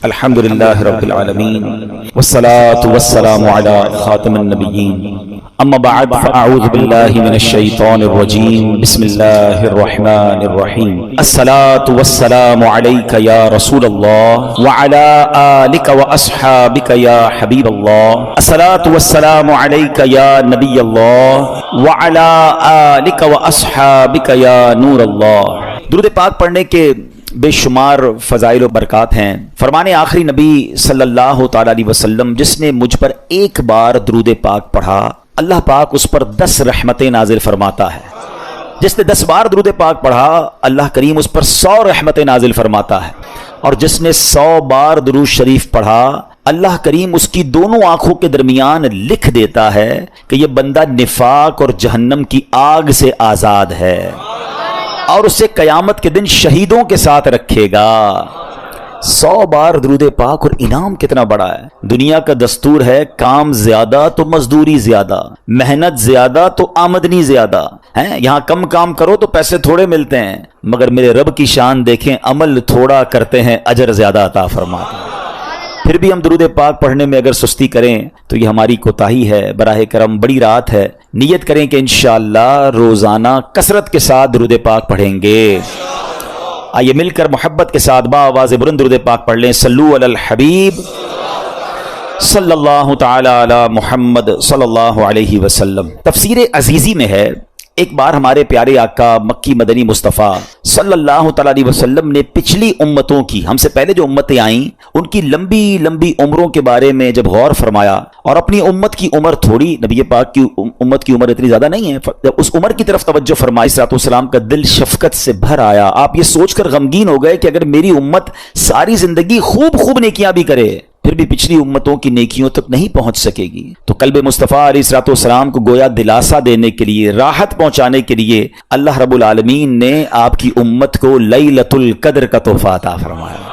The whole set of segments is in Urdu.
الحمدللہ رب العالمین والصلاة والسلام علی خاتم النبیین اما بعد فاعوذ باللہ من الشیطان الرجیم بسم اللہ الرحمن الرحیم الصلاة والسلام علیک یا رسول اللہ وعلی آلک واصحابک یا حبیب اللہ الصلاة والسلام علیک یا نبی اللہ وعلی آلک واصحابک یا نور اللہ۔ درود پاک پڑھنے کے بے شمار فضائل و برکات ہیں۔ فرمان آخری نبی صلی اللہ تعالی علیہ وسلم جس نے مجھ پر ایک بار درود پاک پڑھا اللہ پاک اس پر 10 رحمتیں نازل فرماتا ہے۔ جس نے 10 بار درود پاک پڑھا اللہ کریم اس پر 100 رحمتیں نازل فرماتا ہے، اور جس نے 100 بار درود شریف پڑھا اللہ کریم اس کی دونوں آنکھوں کے درمیان لکھ دیتا ہے کہ یہ بندہ نفاق اور جہنم کی آگ سے آزاد ہے، اور اسے قیامت کے دن شہیدوں کے ساتھ رکھے گا۔ 100 بار درود پاک، اور انعام کتنا بڑا ہے۔ دنیا کا دستور ہے کام زیادہ تو مزدوری زیادہ، محنت زیادہ تو آمدنی زیادہ ہے۔ یہاں کم کام کرو تو پیسے تھوڑے ملتے ہیں، مگر میرے رب کی شان دیکھیں، عمل تھوڑا کرتے ہیں اجر زیادہ عطا فرماتے ہیں۔ پھر بھی ہم درود پاک پڑھنے میں اگر سستی کریں تو یہ ہماری کوتاہی ہے۔ براہ کرم بڑی رات ہے، نیت کریں کہ انشاءاللہ روزانہ کثرت کے ساتھ درود پاک پڑھیں گے۔ آئیے مل کر محبت کے ساتھ با آواز بلند درود پاک پڑھ لیں۔ صلو علی الحبیب صلی اللہ تعالی علی محمد صلی اللہ علیہ وسلم۔ تفسیر عزیزی میں ہے، ایک بار ہمارے پیارے آقا مکی مدنی مصطفیٰ صلی اللہ تعالی علیہ وسلم نے پچھلی امتوں کی، ہم سے پہلے جو امتیں آئیں ان کی لمبی لمبی عمروں کے بارے میں جب غور فرمایا، اور اپنی امت کی عمر تھوڑی، نبی پاک کی امت کی عمر اتنی زیادہ نہیں ہے، جب اس عمر کی طرف توجہ فرمائی صلی اللہ علیہ وسلم کا دل شفقت سے بھر آیا۔ آپ یہ سوچ کر غمگین ہو گئے کہ اگر میری امت ساری زندگی خوب خوب نیکیاں بھی کرے پھر بھی پچھلی امتوں کی نیکیوں تک نہیں پہنچ سکے گی، تو قلب مصطفیٰ علیہ الصلوۃ والسلام کو گویا دلاسا دینے کے لیے، راحت پہنچانے کے لیے اللہ رب العالمین نے آپ کی امت کو لیلۃ القدر کا تحفہ عطا فرمایا۔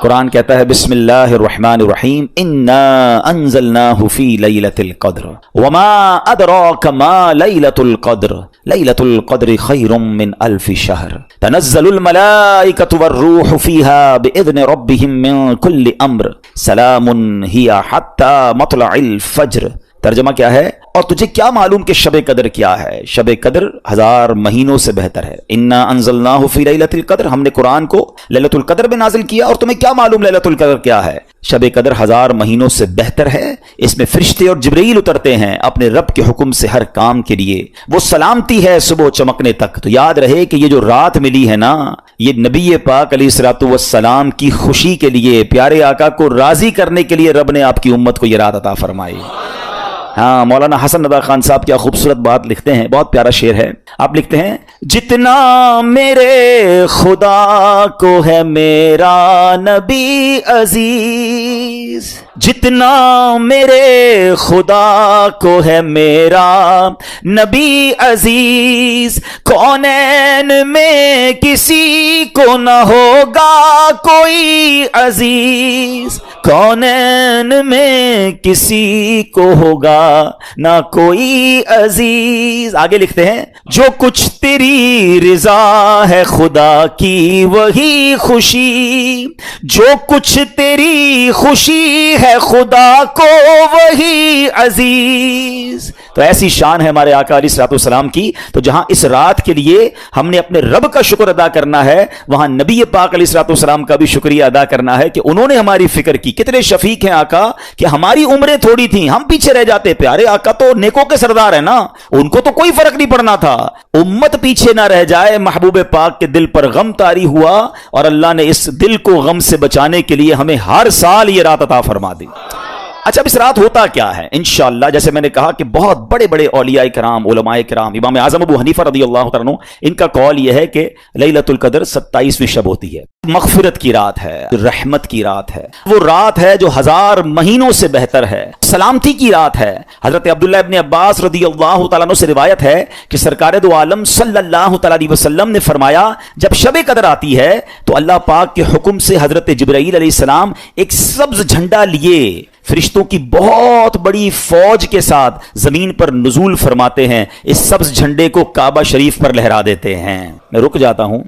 قرآن کہتا ہے بسم اللہ الرحمن الرحیم انا انزلناہ فی لیلۃ القدر وما ادراک ما لیلۃ القدر لیلۃ القدر خیر من الف شہر تنزل الملائکۃ والروح فیہا باذن ربہم من کل امر سلام ہی حتی مطلع الفجر۔ ترجمہ کیا ہے؟ اور تجھے کیا معلوم کہ شب قدر کیا ہے؟ شب قدر 1000 مہینوں سے بہتر ہے۔ انا انزلناہ فی لیلۃ القدر، ہم نے قرآن کو لیلۃ القدر میں نازل کیا، اور تمہیں کیا معلوم لیلۃ القدر کیا ہے؟ شب قدر 1000 مہینوں سے بہتر ہے۔ اس میں فرشتے اور جبرائیل اترتے ہیں اپنے رب کے حکم سے ہر کام کے لیے، وہ سلامتی ہے صبح چمکنے تک۔ تو یاد رہے کہ یہ جو رات ملی ہے نا، یہ نبی پاک علیہ الصلوۃ والسلام کی خوشی کے لیے، پیارے آقا کو راضی کرنے کے لیے رب نے آپ کی امت کو یہ رات عطا فرمائی۔ ہاں، مولانا حسن رضا خان صاحب کیا خوبصورت بات لکھتے ہیں، بہت پیارا شعر ہے۔ آپ لکھتے ہیں جتنا میرے خدا کو ہے میرا نبی عزیز، جتنا میرے خدا کو ہے میرا نبی عزیز، کونین میں کسی کو نہ ہوگا کوئی عزیز، کونین میں کسی کو ہوگا نہ کوئی عزیز۔ آگے لکھتے ہیں جو کچھ تیری رضا ہے خدا کی وہی خوشی، جو کچھ تیری خوشی ہے خدا کو وہی عزیز۔ تو ایسی شان ہے ہمارے آقا علیہ الصلوۃ والسلام کی۔ تو جہاں اس رات کے لیے ہم نے اپنے رب کا شکر ادا کرنا ہے، وہاں نبی پاک علیہ الصلوۃ والسلام کا بھی شکریہ ادا کرنا ہے کہ انہوں نے ہماری فکر کی۔ کتنے شفیق ہیں آقا کہ ہماری عمریں تھوڑی تھیں، ہم پیچھے رہ جاتے۔ پیارے آقا تو نیکوں کے سردار ہیں نا، ان کو تو کوئی فرق نہیں پڑنا تھا، امت پیچھے نہ رہ جائے۔ محبوب پاک کے دل پر غم طاری ہوا، اور اللہ نے اس دل کو غم سے بچانے کے لیے ہمیں ہر سال یہ رات عطا فرما دی۔ اچھا، اب اس رات ہوتا کیا ہے؟ انشاءاللہ جیسے میں نے کہا کہ بہت بڑے بڑے اولیاء کرام، علماء کرام، امام اعظم ابو حنیفہ رضی اللہ تعالیٰ عنہ، ان کا قول یہ ہے کہ لیلۃ القدر 27ویں شب ہوتی ہے، مغفرت کی رات ہے، رحمت کی رات ہے، وہ رات ہے جو 1000 مہینوں سے بہتر ہے، سلامتی کی رات ہے۔ حضرت عبداللہ ابن عباس رضی اللہ تعالیٰ عنہ سے روایت ہے کہ سرکار دو عالم صلی اللہ تعالیٰ علیہ وسلم نے فرمایا جب شب قدر آتی ہے تو اللہ پاک کے حکم سے حضرت جبرائیل علیہ السلام ایک سبز جھنڈا لیے فرشتوں کی بہت بڑی فوج کے ساتھ زمین پر نزول فرماتے ہیں، اس سبز جھنڈے کو کعبہ شریف پر لہرا دیتے ہیں۔ میں رک جاتا ہوں،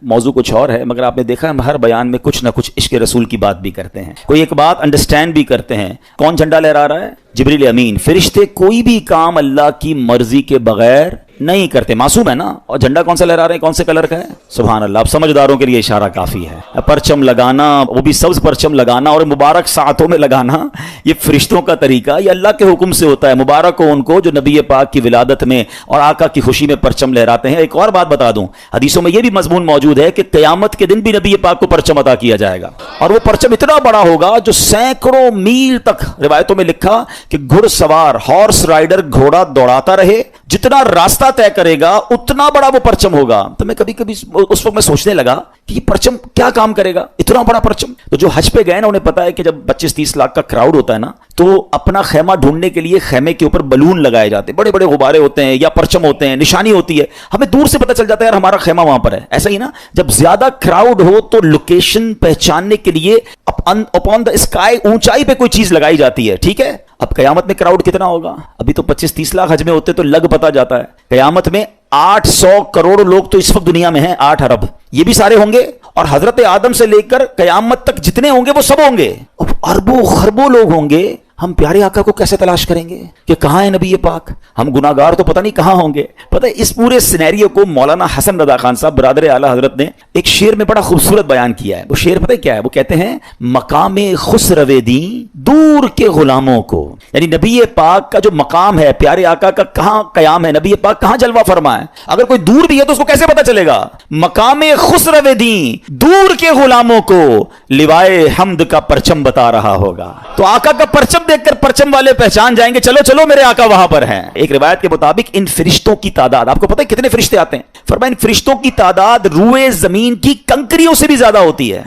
موضوع کچھ اور ہے، مگر آپ نے دیکھا ہم ہر بیان میں کچھ نہ کچھ عشق رسول کی بات بھی کرتے ہیں، کوئی ایک بات انڈرسٹینڈ بھی کرتے ہیں۔ کون جھنڈا لہرا رہا ہے؟ جبریل امین۔ فرشتے کوئی بھی کام اللہ کی مرضی کے بغیر نہیں کرتے، معصوم ہے نا۔ اور جھنڈا کون سا لہرا رہے ہیں؟ کون سے کلر کا ہے؟ سبحان اللہ، اب سمجھداروں کے لیے اشارہ کافی ہے۔ پرچم لگانا، وہ بھی سبز پرچم لگانا اور مبارک ساعتوں میں لگانا، یہ فرشتوں کا طریقہ، یہ اللہ کے حکم سے ہوتا ہے۔ مبارک ہو ان کو جو نبی پاک کی ولادت میں اور آقا کی خوشی میں پرچم لہراتے ہیں۔ ایک اور بات بتا دوں، حدیثوں میں یہ بھی مضمون موجود ہے کہ قیامت کے دن بھی نبی پاک کو پرچم عطا کیا جائے گا، اور وہ پرچم اتنا بڑا ہوگا جو سینکڑوں میل تک، روایتوں میں لکھا کہ گھڑ سوار ہارس رائڈر گھوڑا دوڑاتا رہے، جتنا راستہ طے کرے گا اتنا بڑا وہ پرچم ہوگا۔ تو میں کبھی کبھی اس وقت میں سوچنے لگا کہ یہ پرچم کیا کام کرے گا، اتنا بڑا پرچم۔ تو جو حج پہ گئے نا انہیں پتا ہے کہ جب 25-30 لاکھ کا کراؤڈ ہوتا ہے نا، تو اپنا خیمہ ڈھونڈنے کے لیے خیمے کے اوپر بلون لگائے جاتے ہیں، بڑے بڑے غبارے ہوتے ہیں یا پرچم ہوتے ہیں، نشانی ہوتی ہے، ہمیں دور سے پتہ چل جاتا ہے یار ہمارا خیمہ وہاں پر ہے۔ ایسا ہی نا، جب زیادہ کراؤڈ ہو تو لوکیشن پہچاننے کے لیے اپون دا اسکائی اونچائی پہ کوئی چیز لگائی جاتی ہے، ٹھیک ہے۔ اب قیامت میں کراؤڈ کتنا ہوگا؟ ابھی تو 25-30 لاکھ حج میں ہوتے تو لگ پتا جاتا ہے، قیامت میں 800 کروڑ لوگ تو اس وقت دنیا میں ہیں، 8 ارب، یہ بھی سارے ہوں گے، اور حضرت آدم سے لے کر قیامت تک جتنے ہوں گے وہ سب ہوں گے، اربوں خربوں لوگ ہوں گے۔ ہم پیارے آقا کو کیسے تلاش کریں گے کہ کہاں ہے نبی پاک؟ ہم گناہگار تو پتہ نہیں کہاں ہوں گے۔ پتہ ہے اس پورے سینیریو کو مولانا حسن رضا خان صاحب برادر اعلیٰ حضرت نے ایک شعر میں بڑا خوبصورت بیان کیا ہے۔ وہ شعر پتہ کیا ہے؟ وہ کہتے ہیں مقام خسرو دیں دور کے غلاموں کو، یعنی نبی پاک کا جو مقام ہے، پیارے آقا کا کہاں قیام ہے، نبی پاک کہاں جلوہ فرما ہے، اگر کوئی دور بھی ہے تو اس کو کیسے پتہ چلے گا؟ مقام خسرو دیں دور کے غلاموں کو لوائے حمد کا پرچم بتا رہا ہوگا۔ تو آقا کا پرچم دیکھ کر پرچم والے پہچان جائیں گے، چلو چلو میرے آقا وہاں پر ہیں۔ ایک روایت کے مطابق ان فرشتوں کی تعداد، آپ کو پتہ ہے کتنے فرشتے آتے ہیں؟ فرمایا ان فرشتوں کی تعداد روئے زمین کی کنکریوں سے بھی زیادہ ہوتی ہے،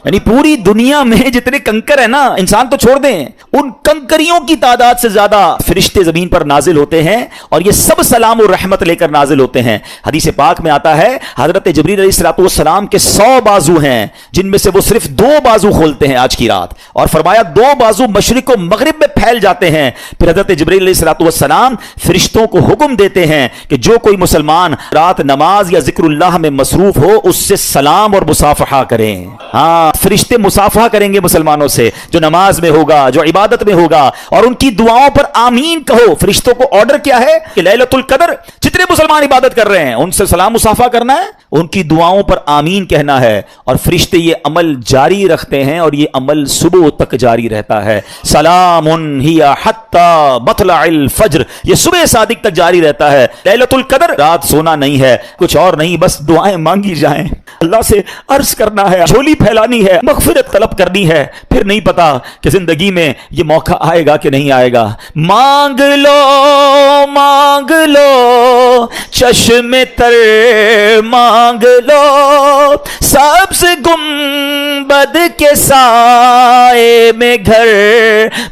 یعنی پوری دنیا میں جتنے کنکر ہیں نا، انسان تو چھوڑ دیں، ان کنکریوں کی تعداد سے زیادہ فرشتے زمین پر نازل ہوتے ہیں، اور یہ سب سلام و رحمت لے کر نازل ہوتے ہیں۔ حدیث پاک میں آتا ہے حضرت جبریل علیہ السلام کے 100 بازو ہیں، جن میں سے وہ صرف 2 بازو کھولتے ہیں آج کی رات، اور فرمایا 2 بازو مشرق و مغرب میں پھیل جاتے ہیں۔ پھر حضرت جبریل علیہ السلام فرشتوں کو حکم دیتے ہیں کہ جو کوئی مسلمان رات نماز یا ذکر اللہ میں مصروف ہو اس سے سلام اور مصافحہ کریں۔ ہاں، فرشتے مصافحہ کریں گے مسلمانوں سے، جو نماز میں ہوگا، جو عبادت میں ہوگا، اور ان کی دعاؤں پر آمین کہو۔ فرشتوں کو آرڈر کیا ہے کہ لیلۃ القدر جتنے مسلمان عبادت کر رہے ہیں ان سے سلام مصافحہ کرنا ہے، ان کی دعاؤں پر آمین کہنا ہے، اور فرشتے یہ عمل جاری رکھتے ہیں، اور یہ عمل صبح تک جاری رہتا ہے۔ سلام ہی حتی مطلع الفجر، یہ صبح صادق تک جاری رہتا ہے۔ لیلۃ القدر رات سونا نہیں ہے، کچھ اور نہیں، بس دعائیں مانگی جائیں، اللہ سے عرض کرنا ہے، جھولی پھیلانی ہے، مغفرت طلب کرنی ہے۔ پھر نہیں پتا کہ زندگی میں یہ موقع آئے گا کہ نہیں آئے گا۔ مانگ لو چشم تر مانگ لو، سبز گنبد کے سائے میں گھر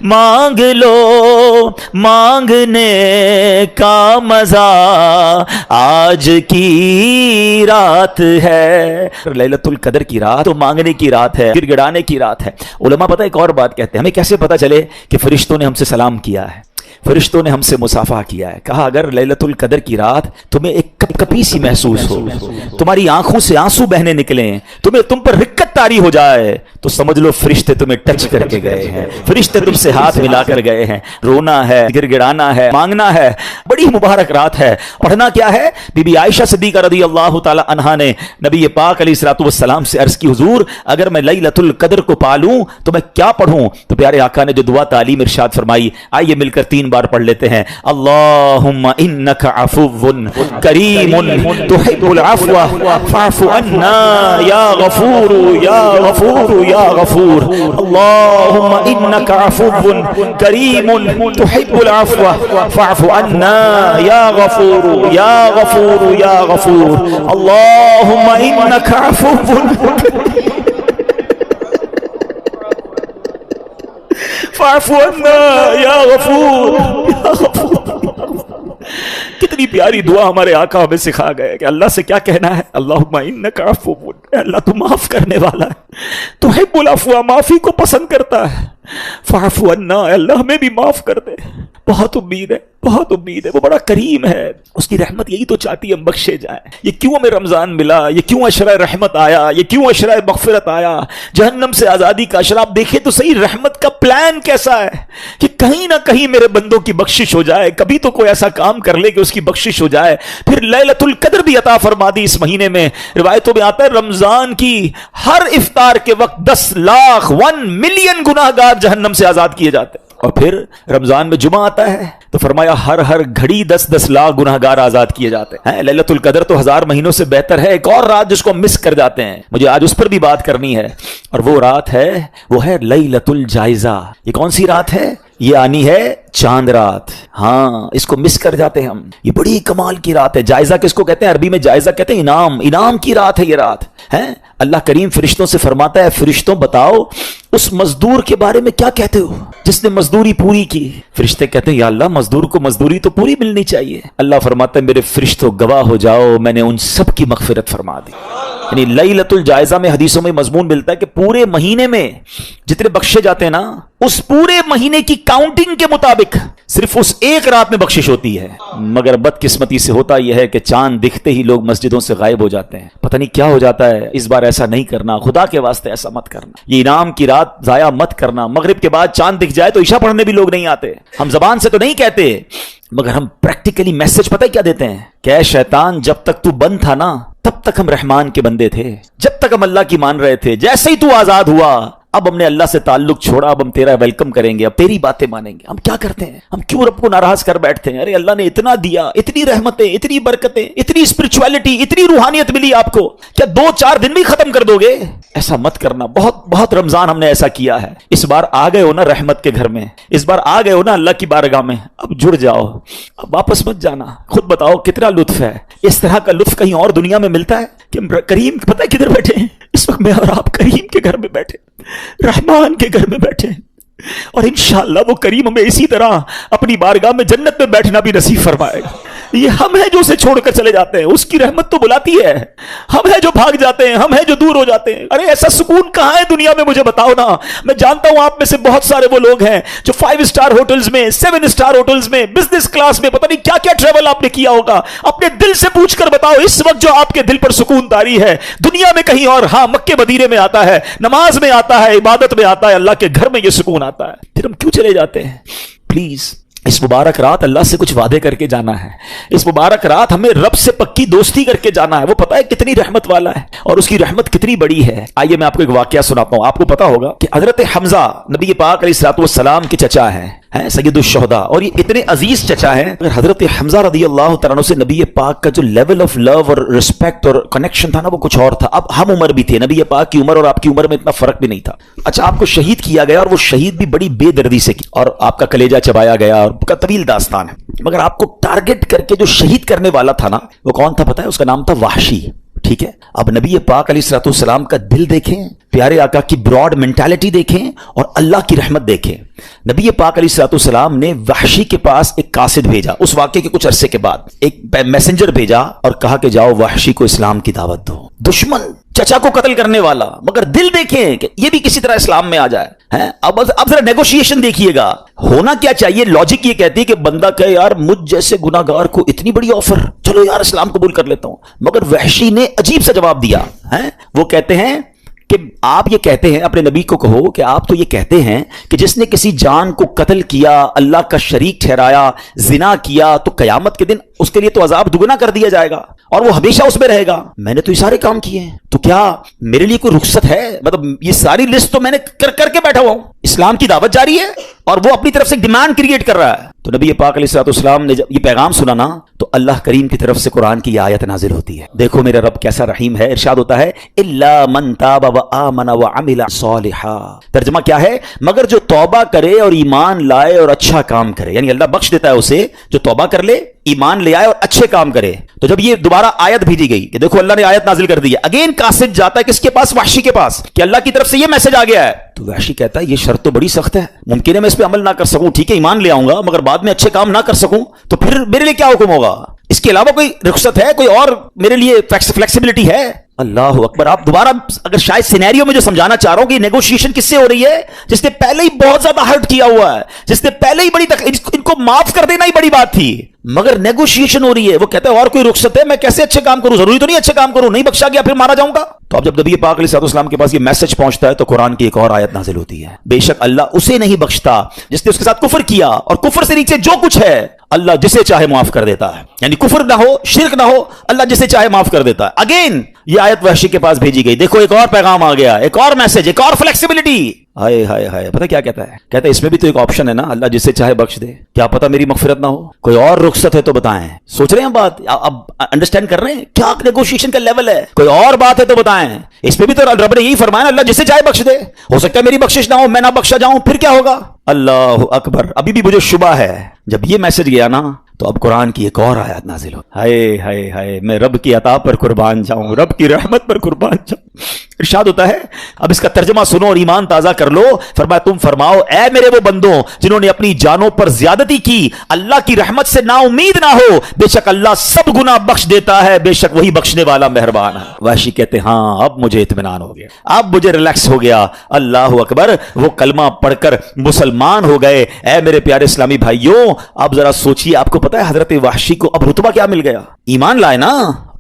مانگ لو، مانگنے کا مزہ آج کی رات ہے۔ لیلۃ القدر کی رات تو مانگنے کی رات ہے، گر گڑانے کی رات ہے۔ علماء پتہ ایک اور بات کہتے ہیں، ہمیں کیسے پتہ چلے کہ فرشتوں نے ہم سے سلام کیا ہے، فرشتوں نے ہم سے مصافحہ کیا ہے؟ کہا اگر لیلۃ القدر کی رات تمہیں ایک کپی سی محسوس ہو، تمہاری آنکھوں سے آنسو بہنے نکلیں، تم پر رکت طاری ہو جائے، تو سمجھ لو فرشتے تمہیں ٹچ کر کے گئے ہیں، فرشتے تم سے ہاتھ ملا کر گئے ہیں۔ رونا ہے، گر گڑانا ہے، مانگنا ہے، بڑی مبارک رات ہے۔ پڑھنا کیا ہے؟ بی بی عائشہ صدیقہ رضی اللہ تعالی عنہا نے نبی پاک علیہ الصلوۃ والسلام سے عرض کی، حضور اگر میں لیلۃ القدر کو پالوں تو میں کیا پڑھوں؟ تو پیارے آقا نے جو دعا تعلیم ارشاد فرمائی، آئیے مل کر 3 بار پڑھ لیتے ہیں۔ اللہم انک عفو کریم تحب العفو فاعف عنا یا غفور یا غفور یا غفور۔ اللہم انک عفو کریم تحب العفو فاعف عنا یا غفور یا غفور یا غفور۔ اللہم انک عفو فاعف عنا یا غفور یا غفور۔ کتنی پیاری دعا ہمارے آقا ہمیں سکھا گئے کہ اللہ سے کیا کہنا ہے، اللہم انک عفو، اللہ تو معاف کرنے والا ہے، تحب العفو، معافی کو پسند کرتا ہے، فاعف عنا، اللہ ہمیں بھی معاف کر دے۔ بہت امید ہے، بہت امید ہے، وہ بڑا کریم ہے، اس کی رحمت یہی تو چاہتی ہے ہم بخشے جائیں۔ یہ کیوں ہمیں رمضان ملا، یہ کیوں عشرہ رحمت آیا، یہ کیوں عشرہ مغفرت آیا، جہنم سے آزادی کا عشرہ۔ آپ دیکھیں تو صحیح رحمت کا پلان کیسا ہے کہ کہیں نہ کہیں میرے بندوں کی بخشش ہو جائے، کبھی تو کوئی ایسا کام کر لے کہ اس کی بخشش ہو جائے۔ پھر لیلۃ القدر بھی عطا فرما دی اس مہینے میں۔ روایتوں میں آتا ہے رمضان کی ہر افطار کے وقت 10 لاکھ 1 ملین گناہ گار جہنم سے آزاد کیے جاتے ہیں۔ اور پھر رمضان میں جمعہ آتا ہے تو فرمایا ہر گھڑی 10 لاکھ گناہ گار آزاد کیے جاتے ہیں۔ لیلۃ القدر تو 1000 مہینوں سے بہتر ہے۔ ایک اور رات جس کو ہم مس کر جاتے ہیں، مجھے آج اس پر بھی بات کرنی ہے، اور وہ رات ہے، وہ ہے لیلۃ الجائزہ۔ یہ کون سی رات ہے؟ یہ آنی ہے چاند رات۔ ہاں، اس کو مس کر جاتے ہیں ہم۔ یہ بڑی کمال کی رات ہے۔ جائزہ کس کو کہتے ہیں؟ عربی میں جائزہ کہتے ہیں انعام کی رات ہے یہ رات ہے۔ اللہ کریم فرشتوں سے فرماتا ہے فرشتوں بتاؤ اس مزدور کے بارے میں کیا کہتے ہو جس نے مزدوری پوری کی؟ فرشتے کہتے ہیں یا اللہ مزدور کو مزدوری تو پوری ملنی چاہیے۔ اللہ فرماتا ہے میرے فرشتوں گواہ ہو جاؤ میں نے ان سب کی مغفرت فرما دی۔ یعنی لیلۃ الجائزہ میں حدیثوں میں مضمون ملتا ہے کہ پورے مہینے میں جتنے بخشے جاتے ہیں نا، اس پورے مہینے کی کاؤنٹنگ کے مطابق صرف اس ایک رات میں بخشش ہوتی ہے۔ مگر بدقسمتی سے ہوتا یہ ہے کہ چاند دکھتے ہی لوگ مسجدوں سے غائب ہو جاتے ہیں، پتہ نہیں کیا ہو جاتا ہے۔ اس بار ایسا نہیں کرنا، خدا کے واسطے ایسا مت کرنا، یہ انعام کی رات ضائع مت کرنا۔ مغرب کے بعد چاند دکھ جائے تو عشاء پڑھنے بھی لوگ نہیں آتے۔ ہم زبان سے تو نہیں کہتے مگر ہم پریکٹیکلی میسج پتہ ہے کیا دیتے ہیں کہ اے شیطان جب تک تو بند تھا نا تب تک ہم رحمان کے بندے تھے، جب تک ہم اللہ کی مان رہے تھے، جیسے ہی تو آزاد ہوا اب ہم نے اللہ سے تعلق چھوڑا، اب ہم تیرا ویلکم کریں گے، اب تیری باتیں مانیں گے۔ ہم کیا کرتے ہیں؟ ہم کیوں رب کو ناراض کر بیٹھتے ہیں؟ ارے اللہ نے اتنا دیا، اتنی رحمتیں، اتنی برکتیں، اتنی اسپرچویلٹی، اتنی روحانیت ملی آپ کو، کیا 2-4 دن بھی ختم کر دو گے؟ ایسا مت کرنا۔ بہت بہت رمضان ہم نے ایسا کیا ہے۔ اس بار آ گئے ہو نا رحمت کے گھر میں، اس بار آ گئے ہو نا اللہ کی بارگاہ میں، اب جڑ جاؤ، اب واپس مت جانا۔ خود بتاؤ کتنا لطف ہے، اس طرح کا لطف کہیں اور دنیا میں ملتا ہے کہ کریم پتہ ہے کدھر بیٹھے ہیں اس وقت؟ میں اور آپ کریم کے گھر میں بیٹھے، رحمان کے گھر میں بیٹھے، اور انشاءاللہ وہ کریم ہمیں اسی طرح اپنی بارگاہ میں جنت میں بیٹھنا بھی نصیب فرمائے گا۔ یہ ہم ہیں جو اسے چھوڑ کر چلے جاتے ہیں، اس کی رحمت تو بلاتی ہے، ہم ہیں جو بھاگ جاتے ہیں، ہم ہیں جو دور ہو جاتے ہیں۔ ارے ایسا سکون کہاں ہے دنیا میں؟ مجھے بتاؤ نا۔ میں جانتا ہوں آپ میں سے بہت سارے وہ لوگ ہیں جو 5 اسٹار ہوٹلز میں، 7 اسٹار ہوٹلز میں، بزنس کلاس میں، پتہ نہیں کیا کیا ٹریول آپ نے کیا ہوگا۔ اپنے دل سے پوچھ کر بتاؤ اس وقت جو آپ کے دل پر سکون طاری ہے دنیا میں کہیں اور؟ ہاں، مکے مدینے میں آتا ہے، نماز میں آتا ہے، عبادت میں آتا ہے، اللہ کے گھر میں یہ سکون آتا ہے۔ پھر ہم کیوں چلے جاتے ہیں؟ پلیز اس مبارک رات اللہ سے کچھ وعدے کر کے جانا ہے۔ اس مبارک رات ہمیں رب سے پکی دوستی کر کے جانا ہے۔ وہ پتہ ہے کتنی رحمت والا ہے اور اس کی رحمت کتنی بڑی ہے۔ آئیے میں آپ کو ایک واقعہ سناتا ہوں۔ آپ کو پتا ہوگا کہ حضرت حمزہ نبی پاک علیہ الصلوۃ والسلام کے چچا ہیں سید الشہداء، اور یہ اتنے عزیز چچا ہیں۔ اگر حضرت حمزہ رضی اللہ تعالیٰ عنہ سے نبی پاک کا جو لیول آف لو اور رسپیکٹ اور کنیکشن تھا نا وہ کچھ اور تھا۔ اب ہم عمر بھی تھے، نبی پاک کی عمر اور آپ کی عمر میں اتنا فرق بھی نہیں تھا۔ اچھا، آپ کو شہید کیا گیا اور وہ شہید بھی بڑی بے دردی سے کی، اور آپ کا کلیجہ چبایا گیا، اور کا طویل داستان ہے۔ مگر آپ کو ٹارگٹ کر کے جو شہید کرنے والا تھا نا وہ کون تھا پتہ ہے؟ اس کا نام تھا وحشی۔ ٹھیک ہے، اب نبی پاک علیہ الصلوۃ والسلام کا دل دیکھیں، پیارے آقا کی براڈ مینٹالٹی دیکھیں، اور اللہ کی رحمت دیکھیں۔ نبی پاک علیہ الصلوۃ والسلام نے وحشی کے پاس ایک قاصد بھیجا، اس واقعے کے کچھ عرصے کے بعد ایک میسنجر بھیجا اور کہا کہ جاؤ وحشی کو اسلام کی دعوت دو۔ دشمن، چچا کو قتل کرنے والا، مگر دل دیکھیں کہ یہ بھی کسی طرح اسلام میں آ جائے۔ اب ذرا نیگوشیشن دیکھیے گا، ہونا کیا چاہیے؟ لاجک یہ کہتی ہے کہ بندہ کہے یار مجھ جیسے گناہ گار کو اتنی بڑی آفر، چلو یار اسلام قبول کر لیتا ہوں۔ مگر وحشی نے عجیب سا جواب دیا۔ وہ کہتے ہیں کہ آپ یہ کہتے ہیں، اپنے نبی کو کہو کہ آپ تو یہ کہتے ہیں کہ جس نے کسی جان کو قتل کیا، اللہ کا شریک ٹھہرایا، زنا کیا، تو قیامت کے دن اس کے لیے تو عذاب دگنا کر دیا جائے گا اور وہ ہمیشہ اس میں رہے گا۔ میں نے تو یہ سارے کام کیے ہیں، تو کیا میرے لیے کوئی رخصت ہے؟ مطلب یہ ساری لسٹ تو میں نے کر کے بیٹھا ہوا ہوں، اسلام کی دعوت جاری ہے اور وہ اپنی طرف سے ڈیمانڈ کریٹ کر رہا ہے۔ تو نبی پاک علیہ الصلوۃ والسلام نے جب یہ پیغام سنا نا تو اللہ کریم کی طرف سے قرآن کی یہ آیت نازل ہوتی ہے۔ دیکھو میرا رب کیسا رحیم ہے، ارشاد ہوتا ہے الا من تاب وآمن وعمل صالحا۔ ترجمہ کیا ہے؟ مگر جو توبہ کرے اور ایمان لائے اور اچھا کام کرے، یعنی اللہ بخش دیتا ہے اسے جو توبہ کر لے، ایمان لے آئے اور اچھے کام کرے۔ تو جب یہ دوبارہ آیت بھیجی گئی کہ دیکھو اللہ نے آیت نازل کر دی ہے، اگین قاصد جاتا ہے کس کے پاس؟ وحشی کے پاس، کہ اللہ کی طرف سے یہ میسج آ گیا ہے۔ تو وحشی کہتا ہے یہ شرط تو بڑی سخت ہے، ممکن ہے میں اس پہ عمل نہ کر سکوں، ٹھیک ہے ایمان لے آؤں گا مگر بعد میں اچھے کام نہ کر سکوں، تو پھر میرے لیے کیا حکم ہوگا؟ اس کے علاوہ کوئی رخصت ہے؟ کوئی اور میرے لیے فلیکسیبلٹی ہے؟ اللہ اکبر. آپ دوبارہ اگر شاید سینیریو میں جو سمجھانا چاہ رہا ہوں کہ نیگوشیشن کس سے ہو رہی ہے؟ جس نے پہلے ہی بہت زیادہ ہرٹ کیا ہوا ہے, جس نے پہلے ہی بڑی ان کو معاف کر دینا ہی بڑی بات تھی, مگر نیگوشیشن ہو رہی ہے. وہ کہتا ہے اور کوئی رخصت ہے؟ میں کیسے اچھے کام کروں؟ ضروری تو نہیں اچھے کام کروں, نہیں بخشا گیا پھر مارا جاؤں گا. تو اب جب نبی پاک علیہ السلام کے پاس یہ میسج پہنچتا ہے تو قرآن کی ایک اور آیت نازل ہوتی ہے, بے شک اللہ اسے نہیں بخشتا جس نے اس کے ساتھ کفر کیا, اور کفر سے نیچے جو کچھ ہے اللہ جسے چاہے معاف کر دیتا ہے. یعنی کفر نہ ہو, شرک نہ ہو, اللہ جسے چاہے معاف کر دیتا ہے. اگین یہ آیت وحشی کے پاس بھیجی گئی. دیکھو ایک اور پیغام آ گیا, ایک اور میسج, ایک اور فلیکسیبلٹی. ہائے ہائے ہائے, پتہ کیا کہتا ہے؟ کہتا ہے اس میں بھی تو ایک آپشن ہے نا, اللہ جسے چاہے بخش دے. کیا پتہ میری مغفرت نہ ہو, کوئی اور رخصت ہے تو بتائیں. سوچ رہے ہیں بات, اب انڈرسٹینڈ کر رہے ہیں کیا نیگوشیشن کا لیول ہے؟ کوئی اور بات ہے تو بتائیں. اس میں بھی تو رب نے یہی فرمایا, اللہ جسے چاہے بخش دے. ہو سکتا ہے میری بخشش نہ ہو, میں نہ بخشا جاؤں, پھر کیا ہوگا؟ اللہ اکبر. ابھی بھی مجھے شبہ ہے, جب یہ میسج گیا نا تو اب قرآن کی ایک اور آیت نازل ہو. ہائے ہائے ہائے, میں رب کی عطا پر قربان جاؤں, رب کی رحمت پر قربان جاؤں. ارشاد ہوتا ہے, اب اس کا ترجمہ سنو اور ایمان تازہ کر لو. فرمایا تم فرماؤ اے میرے وہ بندوں جنہوں نے اپنی جانوں پر زیادتی کی, اللہ کی رحمت سے نا امید نہ ہو, بے شک اللہ سب گناہ بخش دیتا ہے, بے شک وہی بخشنے والا مہربان ہے. وحشی کہتے ہاں اب مجھے اطمینان ہو گیا, اب مجھے ریلیکس ہو گیا. اللہ اکبر. وہ کلمہ پڑھ کر مسلمان ہو گئے. اے میرے پیارے اسلامی بھائیوں, اب ذرا سوچئے, آپ کو پتا ہے حضرت وحشی کو اب رتبہ کیا مل گیا؟ ایمان لائے نا.